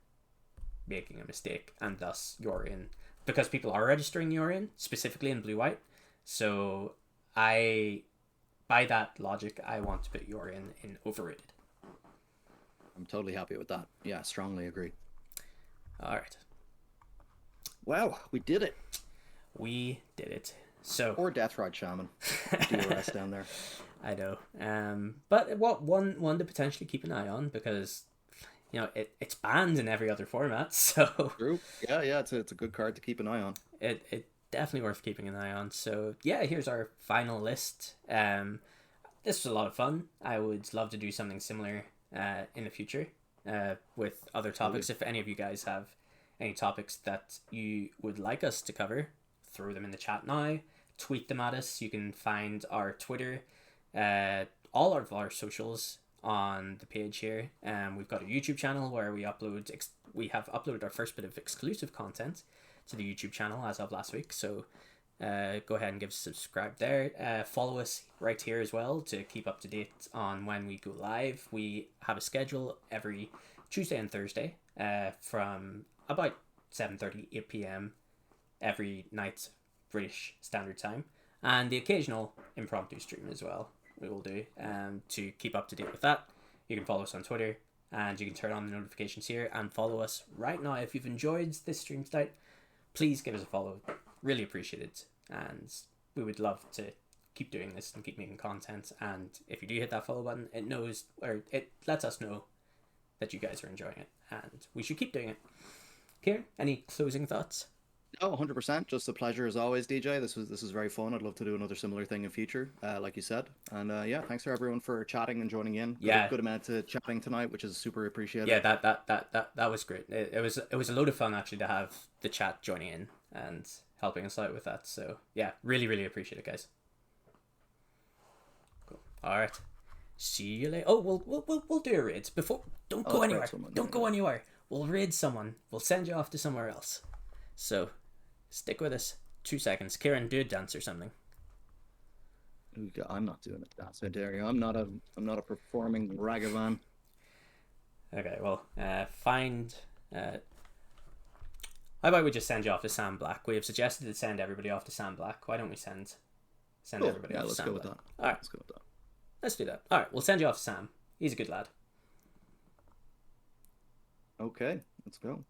making a mistake, and thus Yorion, because people are registering Yorion, specifically in blue-white. So by that logic, I want to put Yorion in overrated. I'm totally happy with that. Yeah, strongly agree. All right. Wow, we did it. We did it. So or Death Ride Shaman. DRS down there. I know. But one to potentially keep an eye on, because it's banned in every other format. So true. Yeah. It's a good card to keep an eye on. It definitely worth keeping an eye on. So yeah, here's our final list. This was a lot of fun. I would love to do something similar in the future with other topics. If any of you guys have any topics that you would like us to cover, throw them in the chat now. Tweet them at us. You can find our Twitter, all of our socials on the page here. We've got a YouTube channel where we have uploaded our first bit of exclusive content to the YouTube channel as of last week. So go ahead and give us a subscribe there. Follow us right here as well to keep up to date on when we go live. We have a schedule every Tuesday and Thursday from about 7:30, 8 p.m. every night, British Standard Time, and the occasional impromptu stream as well we will do. To keep up to date with that, you can follow us on Twitter, and you can turn on the notifications here and follow us right now. If you've enjoyed this stream tonight, please give us a follow. Really appreciate it, and we would love to keep doing this and keep making content. And if you do hit that follow button, it lets us know that you guys are enjoying it, and we should keep doing it. Kieran, any closing thoughts? Oh, 100%. Just a pleasure as always, DJ. This was very fun. I'd love to do another similar thing in future, like you said. And yeah, thanks for everyone for chatting and joining in. Yeah, Good amount of chatting tonight, which is super appreciated. yeah, that was great. It was a load of fun actually to have the chat joining in and helping us out with that. So yeah, really really appreciate it, guys. Cool. All right. See you later. Oh, we'll do a raid before. Don't go anywhere. Don't go anywhere. We'll raid someone. We'll send you off to somewhere else. So stick with us. 2 seconds. Kieran, do a dance or something. I'm not doing a dance, dare you. I'm not a performing ragavan. Okay, well, find. How about we just send you off to Sam Black? We have suggested to send everybody off to Sam Black. Why don't we send Cool. everybody off to Let's Sam go Black? with that. All right, Let's go with that. let's do that. All right, we'll send you off to Sam. He's a good lad. Okay, let's go.